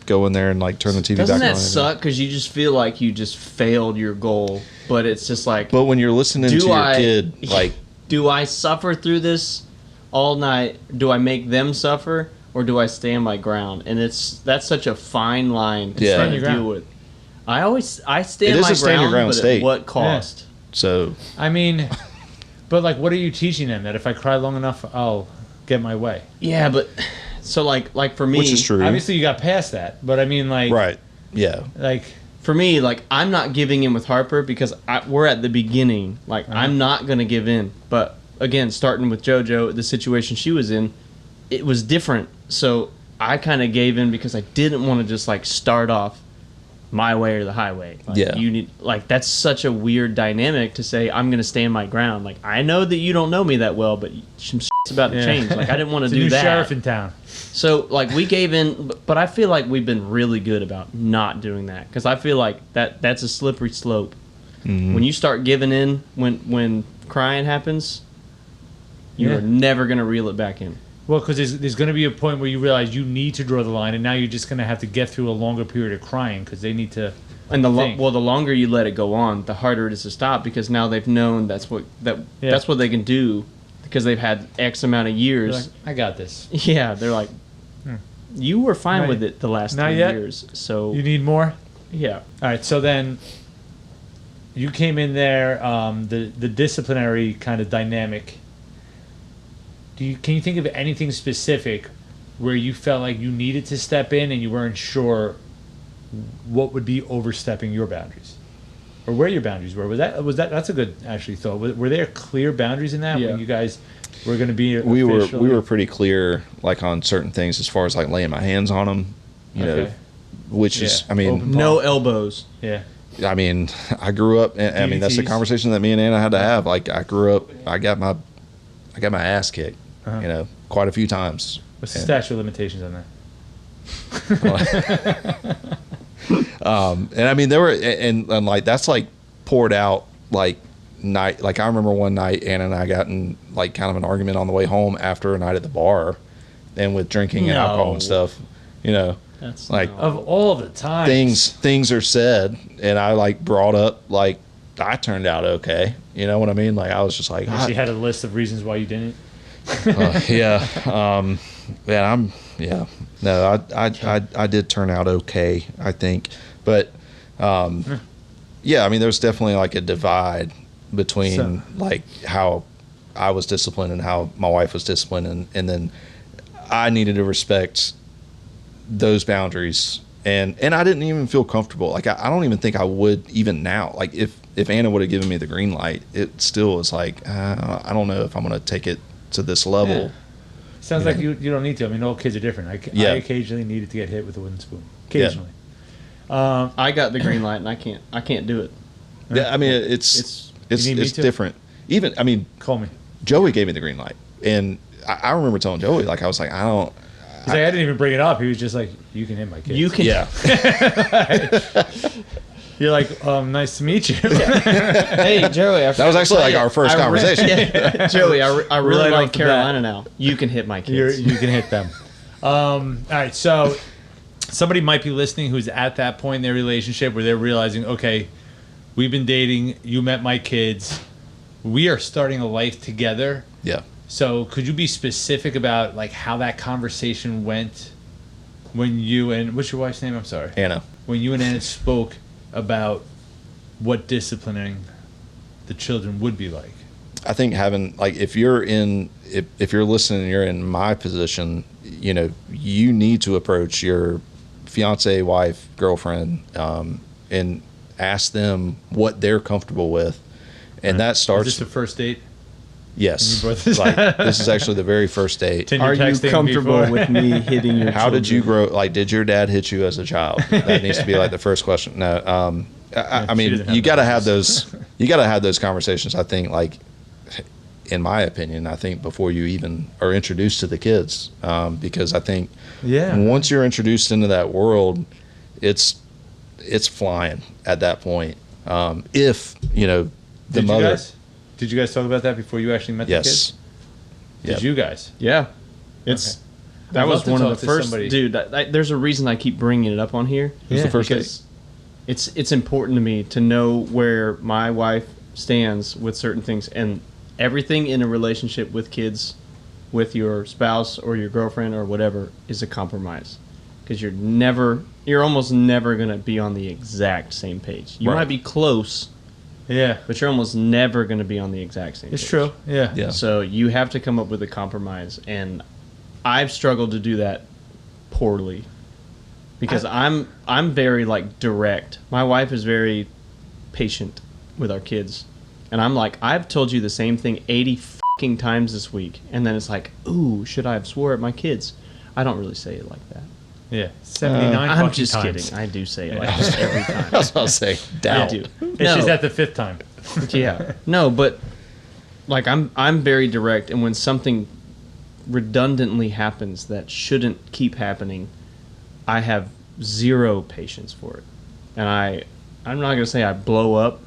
go in there and like turn the TV Doesn't back on. that suck? Because you just feel like you just failed your goal, but it's just like, But when you're listening to your kid, like do I suffer through this all night? Do I make them suffer, or do I stand my ground? And that's such a fine line to Yeah. try Stand to your deal with. I stand It is my a stand your ground, ground but state. at what cost? so I mean, but like, what are you teaching them? That if I cry long enough, I'll get my way. Yeah, but so like for me, which is true. Obviously, you got past that, but I mean, like, Right. Yeah. like, for me, like I'm not giving in with Harper because we're at the beginning. Like I'm not gonna give in. But again, starting with JoJo, the situation she was in, it was different. So I kind of gave in because I didn't want to just like start off my way or the highway. Like, Yeah. you need like that's such a weird dynamic to say I'm gonna stand my ground. Like I know that you don't know me that well, but some shit's about to Yeah. change. Like I didn't want to it's a do new that. sheriff in town. So, like, we gave in, but I feel like we've been really good about not doing that because I feel like that's a slippery slope. Mm-hmm. When you start giving in, when crying happens, you're Yeah. never gonna reel it back in. Well, because there's going to be a point where you realize you need to draw the line, and now you're just going to have to get through a longer period of crying because they need to. And the Think. the longer you let it go on, the harder it is to stop because now they've known that's what they can do because they've had X amount of They're years. like, I got this. Yeah, they're like, you were fine Not with yet. it the last Not 3 yet. years, so You need more. yeah. All right, so then you came in there, the disciplinary kind of dynamic. Can you think of anything specific where you felt like you needed to step in and you weren't sure what would be overstepping your boundaries, or where your boundaries were? Was that that's a good actually thought. Were there clear boundaries in that Yeah. when you guys were going to be? we officially- were pretty clear like on certain things as far as like laying my hands on them, you know, Okay. which is Yeah. I mean Open No elbows. Yeah. I mean, I grew up. I mean, that's the DVTs. conversation that me and Anna had to have. Like, I grew up. I got my ass kicked. Uh-huh. You know, quite a few times. What's the And- statute of limitations on that? And I mean, there were and like that's like poured out like night. Like I remember one night Anna and I got in like kind of an argument on the way home after a night at the bar, and with drinking and alcohol No. and stuff. You know, That's Like, Of all the times. things are said, and I like brought up like I turned out okay. You know what I mean? Like I was just like, She had a list of reasons why you didn't. yeah, yeah. No, I did turn out okay, I think, but yeah, I mean, there's definitely like a divide between like how I was disciplined and how my wife was disciplined, and then I needed to respect those boundaries, and I didn't even feel comfortable. Like I don't even think I would even now. Like if Anna would have given me the green light, it still was like I don't know if I'm going to take it to this level. Yeah. Sounds like you don't need to. I mean, all kids are different. I occasionally needed to get hit with a wooden spoon. Occasionally. Yeah. I got the green light and I can't do it. Yeah, I mean it's different. Even I mean, call me. Joey gave me the green light, and I remember telling Joey, like I was like, I didn't even bring it up. He was just like, you can hit my kids. You can. Yeah. You're like, nice to meet you. Hey, Joey. That was actually like our first conversation. Joey, I really Right like off the Carolina now. You can hit my kids. You can hit them. All right, so somebody might be listening who's at that point in their relationship where they're realizing, okay, we've been dating, you met my kids, we are starting a life together. Yeah. So could you be specific about like how that conversation went when you and what's your wife's name? I'm sorry. Anna. When you and Anna spoke about what disciplining the children would be like. I think having like if you're listening and you're in my position, you know, you need to approach your fiance, wife, girlfriend, and ask them what they're comfortable with. And that starts. Is this the first date? Yes. Like, this is actually the very first date. Are you comfortable with me hitting your How did children? you grow? Like, did your dad hit you as a child? That needs to be like the first question. No. I mean, you got to have those. You got to have those conversations. I think, like, in my opinion, I think before you even are introduced to the kids, because I think once you're introduced into that world, it's flying at that point. If you know the mother. Did you guys talk about that before you actually met the kids? Yes. Did you guys? Yeah. It's that I'd was love to one of talk the to first. somebody. Dude, there's a reason I keep bringing it up on here. It was the first because date. it's important to me to know where my wife stands with certain things, and everything in a relationship with kids, with your spouse or your girlfriend or whatever, is a compromise. Because you're almost never going to be on the exact same page. You might be close. Yeah. But you're almost never going to be on the exact same page. It's true. Yeah. So you have to come up with a compromise, and I've struggled to do that poorly because I'm very like direct. My wife is very patient with our kids, and I'm like, I've told you the same thing 80 fucking times this week, and then it's like, ooh, should I have swore at my kids? I don't really say it like that. Yeah, 79 I'm just times. kidding. I do say it like that every time. I was about to say, doubt. I do. It's just at the 5th time. Yeah. No, but like I'm very direct, and when something redundantly happens that shouldn't keep happening, I have zero patience for it. And I'm not going to say I blow up,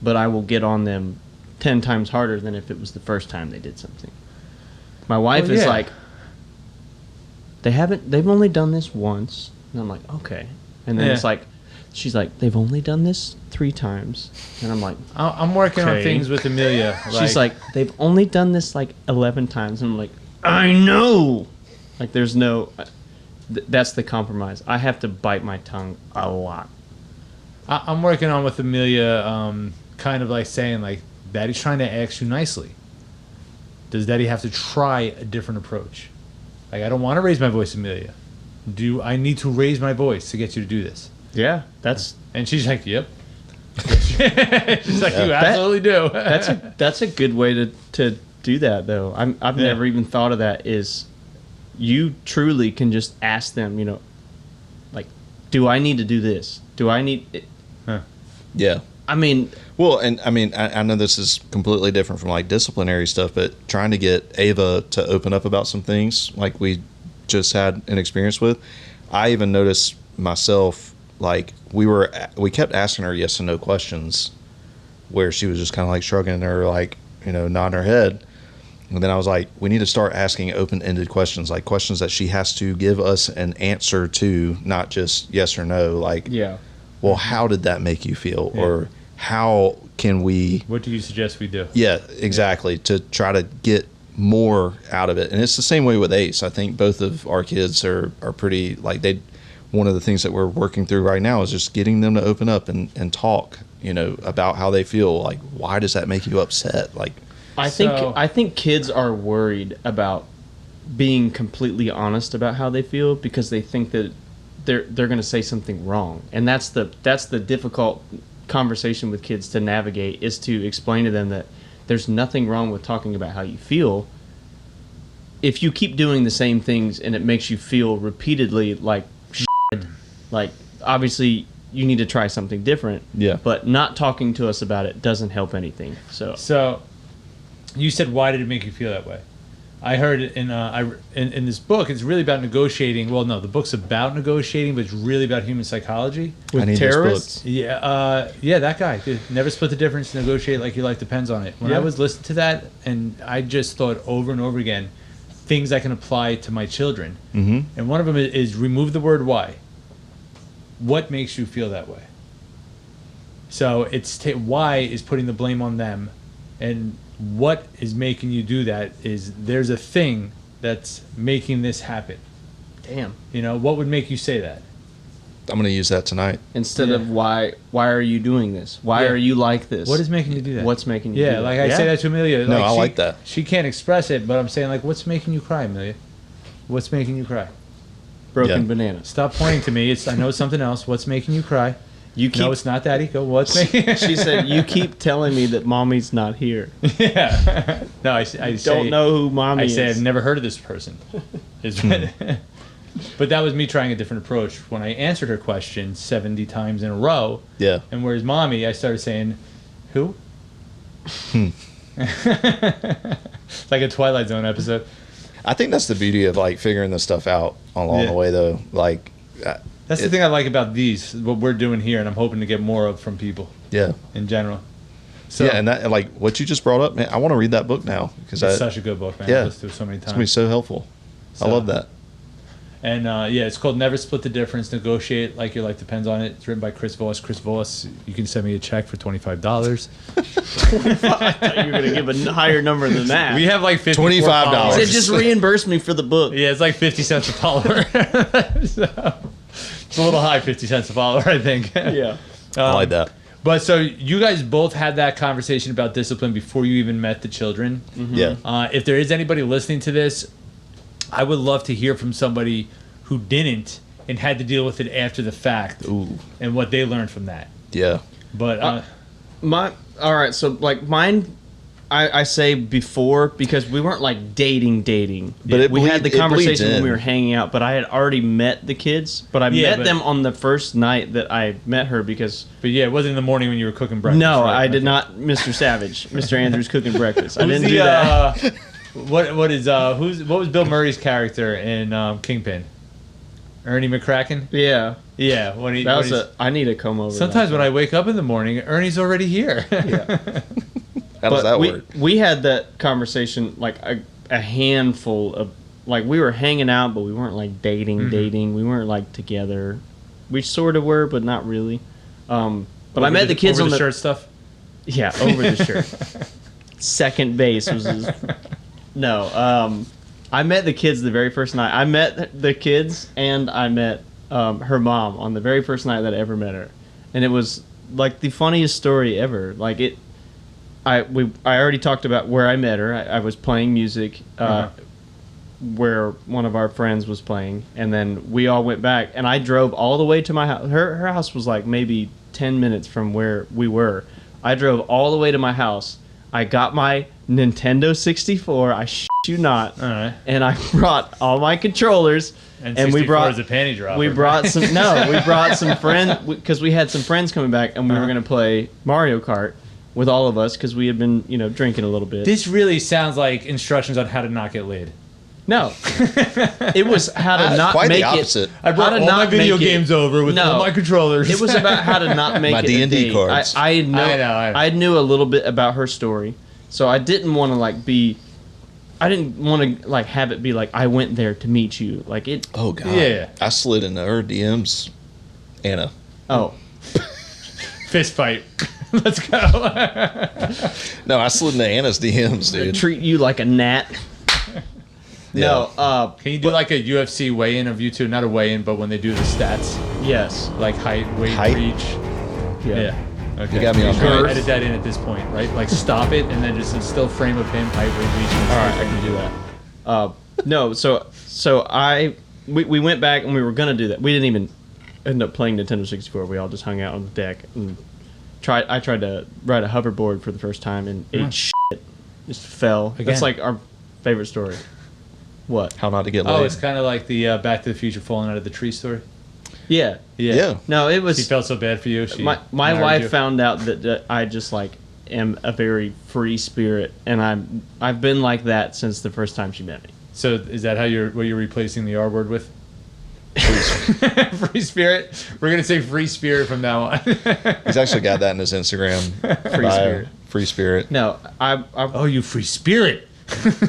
but I will get on them 10 times harder than if it was the first time they did something. My wife is like, they've only done this once. And I'm like, okay. And then it's like, she's like, they've only done this 3 times. And I'm like, I'm working on things with Amelia. She's like, they've only done this like 11 times. And I'm like, I know. Like, there's no, that's the compromise. I have to bite my tongue a lot. I'm working on with Amelia, kind of like saying, like, Daddy's trying to ask you nicely. Does Daddy have to try a different approach? Like, I don't want to raise my voice, Amelia. Do I need to raise my voice to get you to do this? Yeah, and she's like, yep. She's like, you absolutely do. That's a good way to do that, though. I've never even thought of that. Is you truly can just ask them, you know, like, do I need to do this? Do I need it? Yeah. I mean, well, and I mean, I know this is completely different from like disciplinary stuff, but trying to get Ava to open up about some things like we just had an experience with, I even noticed myself, like we kept asking her yes and no questions where she was just kind of like shrugging her, like, you know, nodding her head. And then I was like, we need to start asking open-ended questions, like questions that she has to give us an answer to, not just yes or no. Like, well, how did that make you feel? Yeah. Or how can we... What do you suggest we do? Yeah, exactly, to try to get more out of it. And it's the same way with Ace. I think both of our kids are pretty, like, one of the things that we're working through right now is just getting them to open up and talk, you know, about how they feel. Like, why does that make you upset? Like, I think kids are worried about being completely honest about how they feel because they think that they're going to say something wrong, and that's the difficult conversation with kids to navigate, is to explain to them that there's nothing wrong with talking about how you feel. If you keep doing the same things and it makes you feel repeatedly like shit, like obviously you need to try something different. Yeah. But not talking to us about it doesn't help anything. So you said, why did it make you feel that way? I heard it in this book. It's really about negotiating. Well, no, the book's about negotiating, but it's really about human psychology. I need terrorists? Yeah, that guy. Dude, never split the difference. Negotiate like your life depends on it. When I was listening to that, and I just thought over and over again, things I can apply to my children. Mm-hmm. And one of them is remove the word why. What makes you feel that way? So it's why is putting the blame on them, and what is making you do that is there's a thing that's making this happen. Damn. You know, what would make you say that? I'm going to use that tonight. Instead of why are you doing this? Why are you like this? What is making you do that? What's making you do that? Like I say that to Amelia. No, like I like that. She can't express it, but I'm saying, like, what's making you cry, Amelia? What's making you cry? Broken banana. Stop pointing to me. I know it's something else. What's making you cry? No, it's not Daddy. Go. What's making? She said, "You keep telling me that mommy's not here." Yeah. No, I don't know who mommy is. I say I've never heard of this person. But that was me trying a different approach when I answered her question 70 times in a row. Yeah. And whereas mommy, I started saying, who? Like a Twilight Zone episode. I think that's the beauty of like figuring this stuff out along the way, though. Like, that's the thing I like about these, what we're doing here, and I'm hoping to get more of from people. Yeah. In general. So, yeah, and that, like what you just brought up, man, I want to read that book now because it's such a good book, man. Yeah, I've listened to it so many times. It's gonna be so helpful. I love that. And it's called Never Split the Difference. Negotiate like your life depends on it. It's written by Chris Voss. Chris Voss, you can send me a check for $25. I thought you were going to give a higher number than that. We have like $25. He said, just reimburse me for the book. Yeah, it's like 50 cents a follower. So, it's a little high, 50 cents a follower, I think. Yeah. I like that. But so you guys both had that conversation about discipline before you even met the children. Mm-hmm. Yeah. If there is anybody listening to this, I would love to hear from somebody who didn't and had to deal with it after the fact. Ooh. And what they learned from that. Yeah. But all right, so like mine, I say before because we weren't like dating, but we had the it conversation bleeds when we in. were hanging out. But I had already met the kids, but I met them on the first night that I met her because. But yeah, it wasn't in the morning when you were cooking breakfast. No, right? I did not, Mr. Savage, Mr. Andrews cooking breakfast. I didn't do that. What was Bill Murray's character in Kingpin? Ernie McCracken? Yeah. Yeah. I need to come over. Sometimes when I wake up in the morning, Ernie's already here. Yeah. How does that work? We had that conversation like a handful of, like we were hanging out, but we weren't like dating. We weren't like together. We sort of were, but not really. But I met the kids on the shirt stuff. Yeah, over the shirt. Second base was his. No, I met the kids the very first night. I met the kids and I met her mom on the very first night that I ever met her, and it was like the funniest story ever. Like it, I already talked about where I met her. I was playing music where one of our friends was playing, and then we all went back, and I drove all the way to my house. Her house was like maybe 10 minutes from where we were. I drove all the way to my house. I got my Nintendo 64. I shit you not. All right. And I brought all my controllers. And we brought a panty dropper. We brought some. No, we brought some friends because we had some friends coming back, and we were going to play Mario Kart with all of us because we had been, drinking a little bit. This really sounds like instructions on how to not get laid. No, it was how to not quite make the opposite. it. I brought all my video games over with all my controllers. It was about how to not make my it D&D a cards. I knew a little bit about her story, so I didn't want to like be I didn't want to like have it be like I went there to meet you. Like it. Oh God. Yeah. I slid into her DMs. Anna. Oh, Fist fight. Let's go. No, I slid into Anna's DMs, they dude. treat you like a gnat. No. Can you do like a UFC weigh-in of you two? Not a weigh-in, but when they do the stats, Yes. like height, weight, Height? reach. Yeah. Okay. You got me on You're gonna girth. edit that in at this point, right? Like stop it and then just a still frame of him, height, weight, reach. All right, I can do that. No, so we went back and we were gonna do that. We didn't even end up playing Nintendo 64. We all just hung out on the deck and I tried to ride a hoverboard for the first time and ate shit. Just fell. Again. That's like our favorite story. What? How not to get Oh, laid. it's kind of like the Back to the Future falling out of the tree story. Yeah. Yeah. No, it She was felt so bad for you. She my married wife you. found out that I just like am a very free spirit, and I've been like that since the first time she met me. So is that what you're replacing the R word with? Free spirit. We're gonna say free spirit from now on. He's actually got that in his Instagram. Free bio. spirit. Free spirit. No, Oh, you free spirit.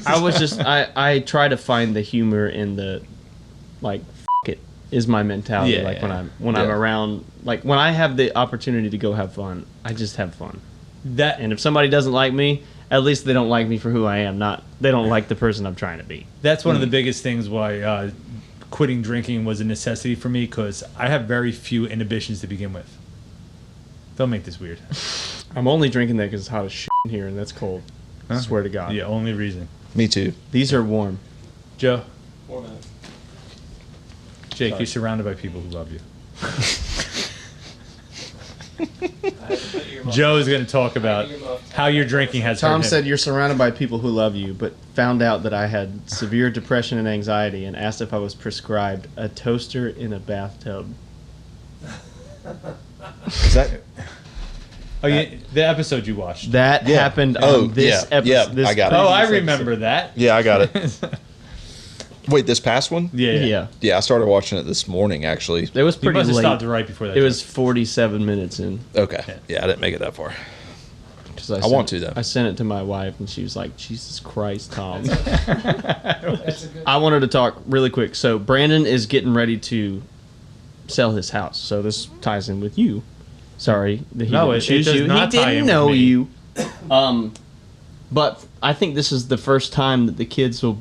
I was just I try to find the humor in the like f- it is my mentality. Yeah. Like when I'm around, like when I have the opportunity to go have fun, I just have fun. That And if somebody doesn't like me, at least they don't like me for who I am. Not they don't like the person I'm trying to be. that's one of the biggest things why quitting drinking was a necessity for me, because I have very few inhibitions to begin with. Don't make this weird. I'm only drinking that because it's hot as shit in here and that's cold. I swear to God. The only reason. Me too. These are warm. Joe, 4 minutes. Jake, Sorry. you're surrounded by people who love you. Joe is going to talk about how your drinking has hurt Tom him. said you're surrounded by people who love you, but found out that I had severe depression and anxiety and asked if I was prescribed a toaster in a bathtub. Is that? Oh, the episode you watched. That Yeah. happened Oh, on this yeah. episode. Yeah, I got it. Oh, I previous remember episode. that. Yeah, I got it. Wait, this past one? Yeah. Yeah. Yeah, I started watching it this morning, actually. It was You pretty must have late. stopped right before that. It was 47 minutes in. Okay. Yeah, I didn't make it that far. 'Cause I sent want it- to, though. I sent it to my wife, and she was like, Jesus Christ, Tom. I wanted to talk really quick. So Brandon is getting ready to sell his house. So this ties in with you. Sorry that he No, didn't it choose does you. not He tie in didn't with know me. you. But I think this is the first time that the kids will.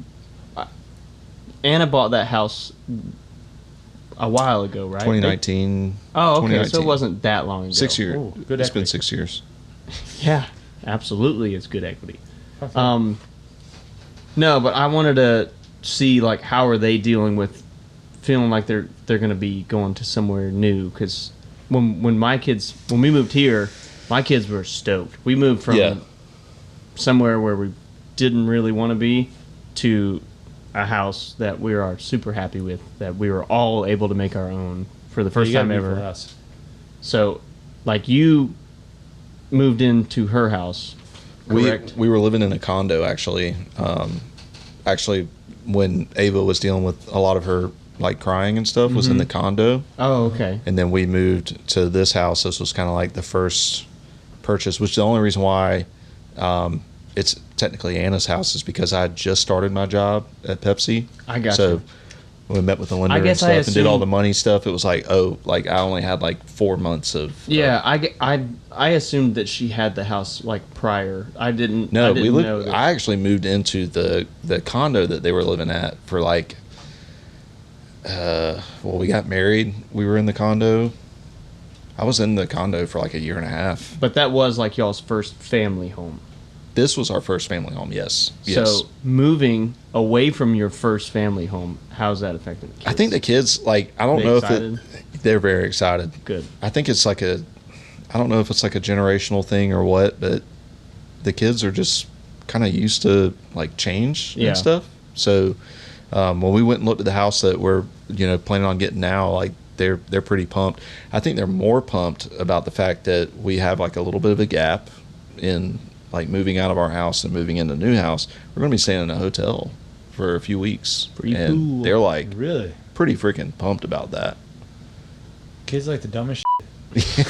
Anna bought that house a while ago, right? 2019. Oh, okay. So 2019. it wasn't that long ago. 6 years. Ooh, good It's been equity. 6 years. Yeah, absolutely, it's good equity. No, but I wanted to see like how are they dealing with feeling like they're going to be going to somewhere new, because when we moved here, my kids were stoked. We moved from Yeah. somewhere where we didn't really want to be to a house that we are super happy with, that we were all able to make our own for the first You got a time beautiful ever. house. So, like you moved into her house, correct? We were living in a condo, actually. Actually, when Ava was dealing with a lot of her like crying and stuff, was in the condo. Oh, okay. And then we moved to this house. This was kind of like the first purchase, which the only reason why it's technically Anna's house is because I had just started my job at Pepsi. I got so you. when we met with the lender I and guess stuff I and did all assumed- the money stuff, it was like, I only had like 4 months of. Yeah, I assumed that she had the house like prior. I didn't. No, I didn't we know lived. that. I actually moved into the condo that they were living at for like. We got married. We were in the condo. I was in the condo for like a year and a half. But that was like y'all's first family home. This was our first family home. Yes. Yes. So moving away from your first family home, how's that affecting the kids? I think the kids like. I don't They know excited? if they're very excited. Good. I think it's like a. I don't know if it's like a generational thing or what, but the kids are just kind of used to like change Yeah. and stuff. So when we went and looked at the house that we're planning on getting now, like they're pretty pumped. I think they're more pumped about the fact that we have like a little bit of a gap in like moving out of our house and moving into a new house. We're going to be staying in a hotel for a few weeks, Pretty and cool. they're like Really? pretty freaking pumped about that. Kids like the dumbest shit.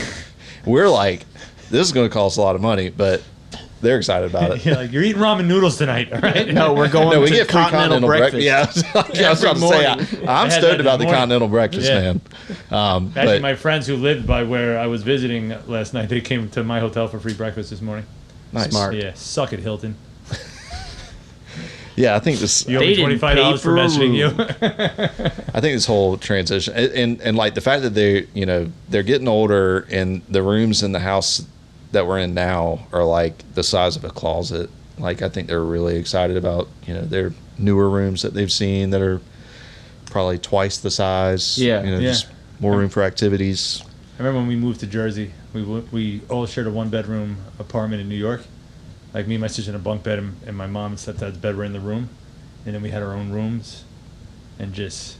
We're like, this is going to cost a lot of money, but they're excited about it. You're like, you're eating ramen noodles tonight, all right? No, we're going No, we to get free continental breakfast. Yeah, I was about to say, I'm I had stoked that about the this morning. continental breakfast, Yeah. man. Actually, But my friends who lived by where I was visiting last night, they came to my hotel for free breakfast this morning. nice. Smart. Yeah, suck it, Hilton. Yeah, I think this. You owe They me didn't $25 pay for for a mentioning you. room. I think this whole transition and like the fact that they're getting older and the rooms in the house that we're in now are like the size of a closet. Like I think they're really excited about their newer rooms that they've seen that are probably twice the size. Yeah. Just more room for activities. I remember when we moved to Jersey, we all shared a one-bedroom apartment in New York. Like me and my sister in a bunk bed, and my mom and stepdad's bed were in the room, and then we had our own rooms, and just,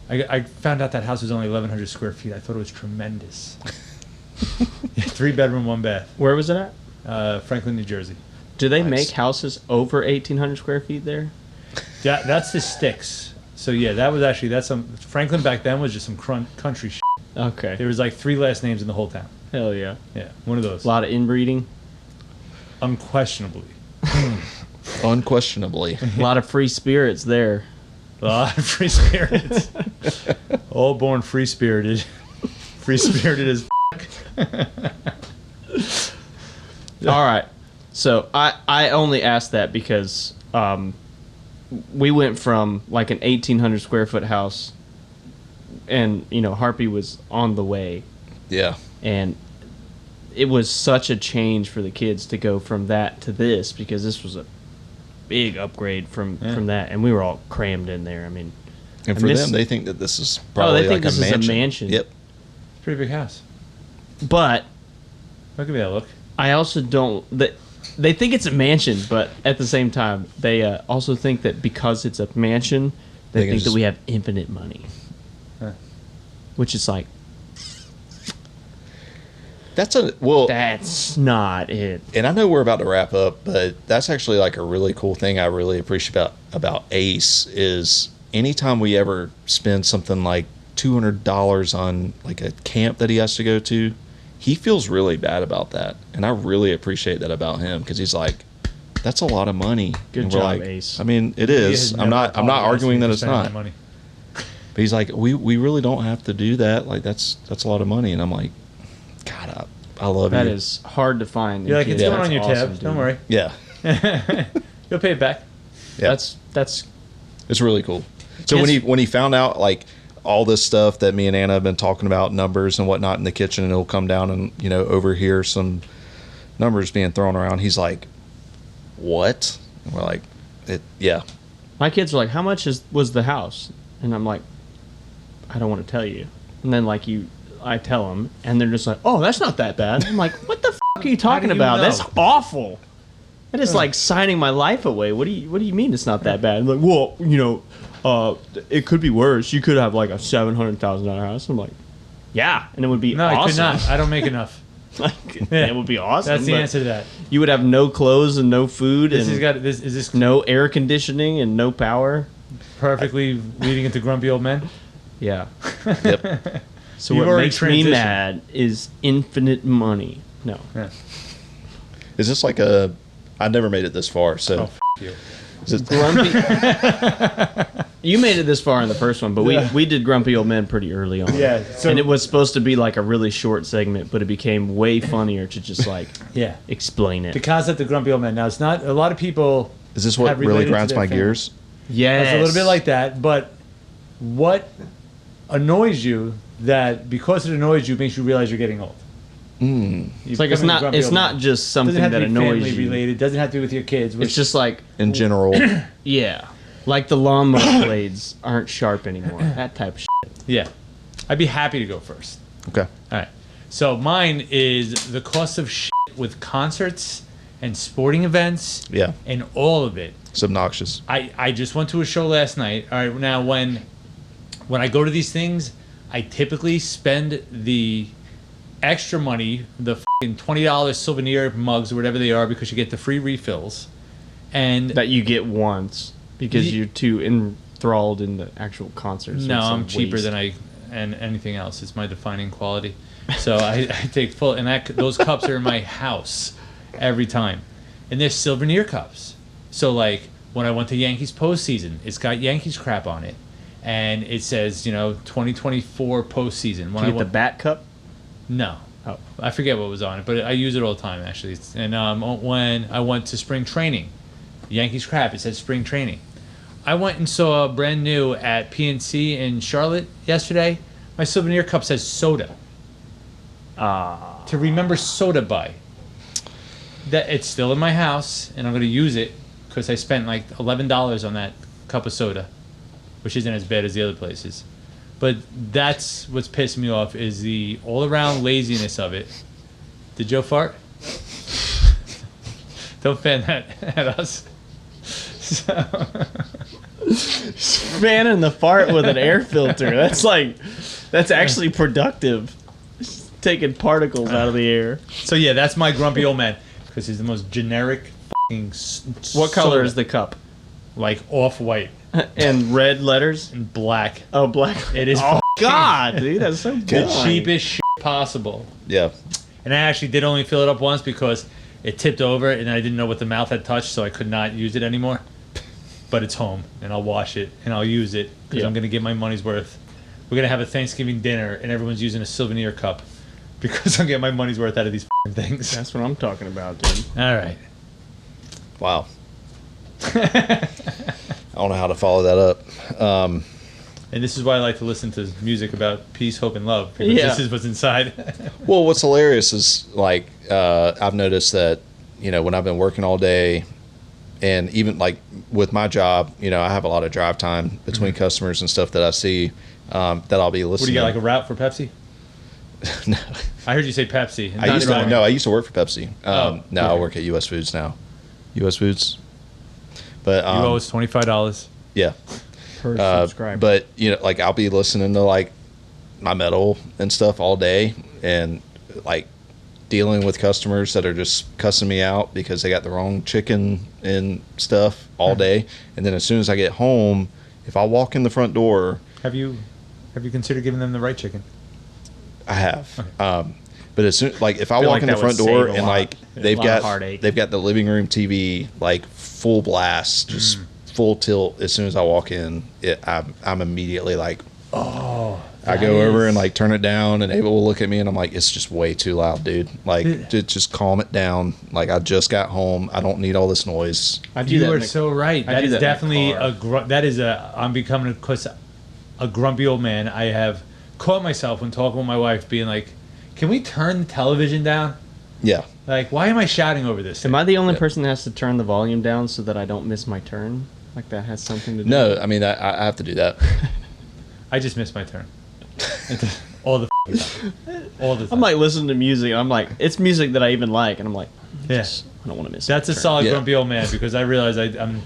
I found out that house was only 1,100 square feet. I thought it was tremendous. 3-bedroom, 1 bath. Where was it at? Franklin, New Jersey. Do they Nice. make houses over 1,800 square feet there? That's the sticks. So yeah, that's some Franklin back then was just some country shit. Okay. There was like 3 last names in the whole town. Hell yeah. Yeah, one of those. A lot of inbreeding. Unquestionably. Unquestionably. A lot of free spirits there. A lot of free spirits. All born free spirited. Free spirited as All right. So I only asked that because we went from like an 1,800 square foot house, and Harpy was on the way, Yeah. and it was such a change for the kids to go from that to this, because this was a big upgrade from that, and we were all crammed in there. I mean, And I for miss- them, they think that this is probably they think like this a is a mansion. mansion. Yep. pretty big house. but Look at that look. I also don't. They think it's a mansion, but at the same time, they also think that because it's a mansion, they They can think that just- we have infinite money. Huh. Which is like, That's not it. and I know we're about to wrap up, but that's actually like a really cool thing I really appreciate about Ace is anytime we ever spend something like $200 on like a camp that he has to go to, he feels really bad about that, and I really appreciate that about him because he's like, "That's a lot of money." Good And we're job, like, Ace. I mean, it He is. has I'm never not arguing apologized that for it's spending not. that money. But he's like, we really don't have to do that. Like that's a lot of money, and I'm like, God, I love That you. is hard to find. You're like, in it's kids. going on That's your awesome, tab. dude. Don't worry. Yeah, You'll pay it back. yeah. That's It's really cool. So Yes. when he found out like all this stuff that me and Anna have been talking about, numbers and whatnot in the kitchen, and he'll come down and overhear some numbers being thrown around, he's like, "What?" And we're like, "Yeah." my kids are like, how much was the house? And I'm like, I don't want to tell you. And then I tell them, and they're just like, oh, that's not that bad. I'm like, what the f- are you talking do you about? know? That's awful. That is like signing my life away. What do you mean it's not that bad? I'm like, well, it could be worse. You could have like a $700,000 house. I'm like, yeah, and it would be No, awesome. I could not. I don't make enough. It would be awesome. That's the but answer to that. You would have no clothes and no food This and is this no air conditioning and no power. perfectly leading into grumpy old men? Yeah. Yep. So You've what already makes me transitioned. mad is infinite money. No. Yeah. Is this like I never made it this far, so Oh, f- you. is it, Grumpy. You made it this far in the first one, but Yeah. we did Grumpy Old Men pretty early on. Yeah, so- and it was supposed to be like a really short segment, but it became way funnier to just like Yeah. explain The it. concept of grumpy old men. Now, it's not a lot of people. is this what have really related to grinds their my family. gears? Yeah, It's a little bit like that, but what annoys you that because it annoys you makes you realize you're getting old. It's like it's not just something doesn't have that to be annoys family you. related. Doesn't have to do with your kids. It's just like In general, yeah, like the lawnmower blades aren't sharp anymore. That type of shit. yeah. I'd be happy to go first. okay. All right. So mine is the cost of shit with concerts and sporting events. Yeah. And all of it. It's obnoxious. I just went to a show last night. All right, now when I go to these things, I typically spend the extra money, the fucking $20 souvenir mugs or whatever they are, because you get the free refills. And That you get once because you're too enthralled in the actual concert. So no, it's a I'm cheaper waste. than and anything else. It's my defining quality. So I take full, and those cups are in my house every time. and they're souvenir cups. So like when I went to Yankees postseason, it's got Yankees crap on it, and it says 2024 postseason. When Did you get the bat cup? No. Oh. I forget what was on it, but I use it all the time actually. And when I went to spring training, Yankees crap, it said spring training. I went and saw brand new at PNC in Charlotte yesterday. My souvenir cup says soda. To remember soda by. That it's still in my house, and I'm going to use it because I spent like $11 on that cup of soda, which isn't as bad as the other places. But that's what's pissing me off is the all-around laziness of it. Did Joe fart? Don't fan that at us. So. Fanning the fart with an air filter. That's actually productive. Just taking particles out of the air. So yeah, that's my grumpy old man because he's the most generic f***ing What color soda. is the cup? Like off-white And red letters? and black. Oh, black. It is Oh, God, dude, that's so the boring. cheapest shit possible. Yeah. And I actually did only fill it up once because it tipped over and I didn't know what the mouth had touched, so I could not use it anymore. But it's home, and I'll wash it, and I'll use it because I'm going to get my money's worth. We're going to have a Thanksgiving dinner, and everyone's using a souvenir cup because I'm getting my money's worth out of these f***ing things. That's what I'm talking about, dude. All right. Wow. I don't know how to follow that up. And this is why I like to listen to music about peace, hope, and love, because Yeah. this is what's inside. Well, what's hilarious is like I've noticed that when I've been working all day, and even like with my job, I have a lot of drive time between customers and stuff that I see that I'll be listening. What do you got, like a route for Pepsi? No, I heard you say Pepsi. I used to work for Pepsi. No, I okay. work at U.S. Foods now. U.S. Foods, but You owe us $25. yeah. Per subscriber. But like I'll be listening to like my metal and stuff all day, and like dealing with customers that are just cussing me out because they got the wrong chicken and stuff all day. And then as soon as I get home, if I walk in the front door, Have you considered giving them the right chicken? I have. But as soon like if I feel walk like in the that front would door save a and lot. like A they've lot of got heartache. they've got the living room TV like full blast, just full tilt. As soon as I walk in, I'm immediately like, Oh, I go over and like turn it down, and Ava will look at me, and I'm like, it's just way too loud, dude. Like, just calm it down. Like, I just got home. I don't need all this noise. I do You that are in the- so right. I That do is that in the definitely car. I'm becoming a grumpy old man. I have caught myself when talking with my wife being like, can we turn the television down? Yeah. Like, why am I shouting over this? Am I the only Yeah. person that has to turn the volume down so that I don't miss my turn? Like that has something to do No, with it? I mean, I have to do that. I just missed my turn. All the time. All the time. I'm like listening to music. I'm like, it's music that I even like, and I'm like, Yeah. I don't want to miss. That's my a turn. solid Yeah. grumpy old man because I realize I'm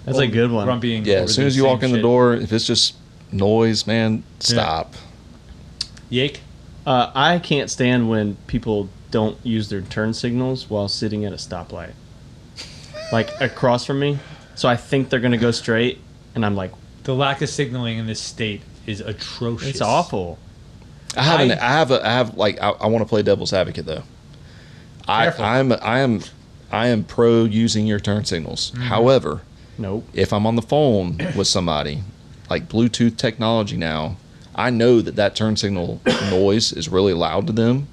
That's a good one. Grumpying Yeah, over as soon as the you walk same in the shit. door, if it's just noise, man, stop. Yake. I can't stand when people don't use their turn signals while sitting at a stoplight, like across from me. So I think they're gonna go straight, and I'm like, The lack of signaling in this state is atrocious. it's awful. I want to play devil's advocate though. Careful. I am pro using your turn signals. However, Nope. if I'm on the phone with somebody, like Bluetooth technology now, I know that turn signal noise is really loud to them.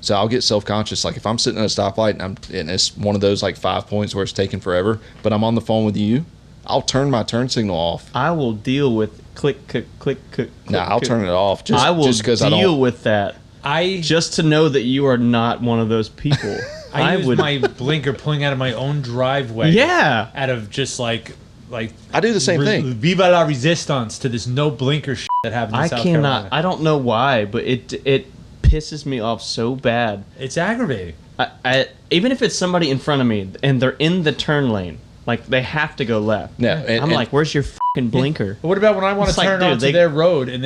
So I'll get self-conscious. Like if I'm sitting at a stoplight and it's one of those like 5 points where it's taking forever, but I'm on the phone with you, I'll turn my turn signal off. I will deal with click, click, click, click. Nah, I'll turn it off just I will just because I deal don't. with that I just to know that you are not one of those people. I use my blinker pulling out of my own driveway. Yeah. Out of just like I do the same thing. Viva la resistance to this no blinker shit that happens in I South cannot. Carolina. I don't know why, but it pisses me off so bad. It's aggravating. Even if it's somebody in front of me and they're in the turn lane, like they have to go left. No, and- I'm and- like, where's your fucking blinker? But what about when I want to It's like, turn dude, onto they- their road and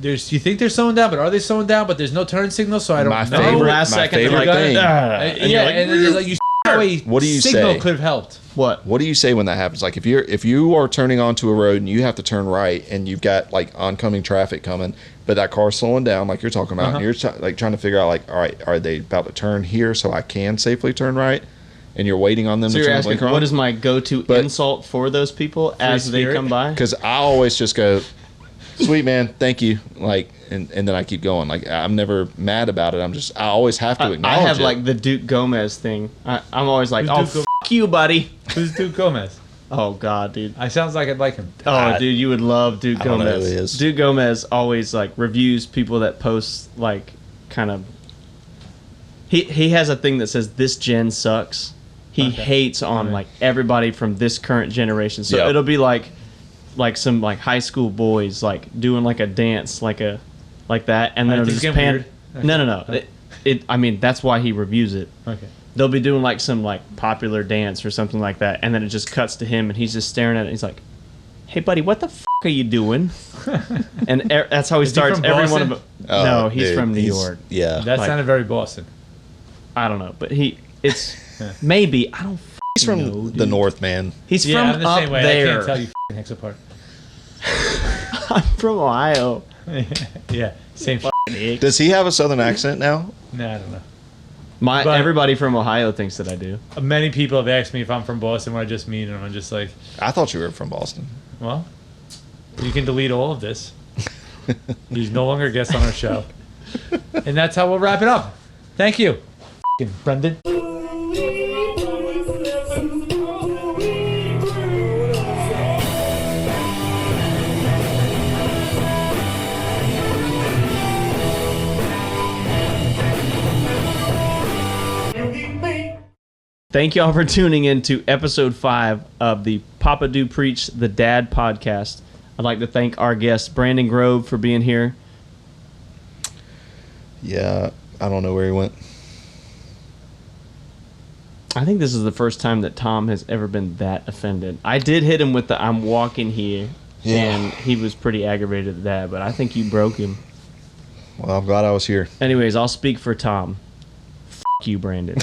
there's you think they're slowing down, but are they slowing down? But there's no turn signal, so I don't My know. favorite- last my second, they're favorite like, thing. and you're like, and then it's like you away. What do you signal say? could have helped. What? What do you say when that happens? Like if you are turning onto a road and you have to turn right and you've got like oncoming traffic coming, but that car's slowing down like you're talking about, and you're like trying to figure out like, all right, are they about to turn here so I can safely turn right? and you're waiting on them So to you're turn the asking, blinker on. what is my go-to But- insult for those people as they spirit? come by? Because I always just go, sweet man, thank you, like, and then I keep going. Like, I'm never mad about it. I always have to I acknowledge have it. like the Duke Gomez thing. I'm always like, Who's oh, Duke f you, buddy. Who's Duke Gomez? Oh God, dude. I sounds like I'd like him. Oh, dude, you would love Duke I don't know Gomez. who he is. Duke Gomez always like reviews people that post like kind of. He has a thing that says this gen sucks. He Okay. hates on Alright. like everybody from this current generation. So Yep. it'll be like some like high school boys like doing like a dance like that, and then Alright, it'll this just is pan. getting No. I mean that's why he reviews it. Okay. They'll be doing like some like popular dance or something like that, and then it just cuts to him, and he's just staring at it. And he's like, "Hey, buddy, what the f are you doing?" And that's how he Is he starts from every one Boston? of them. No, he's dude, from New York. Yeah. That Like- sounded very Boston. I don't know, but it's maybe I don't. He's from know, the dude. north, man. He's Yeah, from I'm the up same way. I there. can't tell you f***ing apart. I'm from Ohio. Yeah, same shit. Does he have a southern accent now? Nah, I don't know. My But- everybody from Ohio thinks that I do. Many people have asked me if I'm from Boston, what I just mean, and I'm just like, I thought you were from Boston. well, you can delete all of this. He's no longer a guest on our show. And that's how we'll wrap it up. Thank you, f***ing Brendan. Thank y'all for tuning in to episode 5 of the Papa Do Preach the Dad podcast. I'd like to thank our guest Brandon Grove for being here. Yeah, I don't know where he went. I think this is the first time that Tom has ever been that offended. I did hit him with the "I'm walking here," Yeah. and he was pretty aggravated at that, but I think you broke him. Well, I'm glad I was here. Anyways, I'll speak for Tom. F you, Brandon.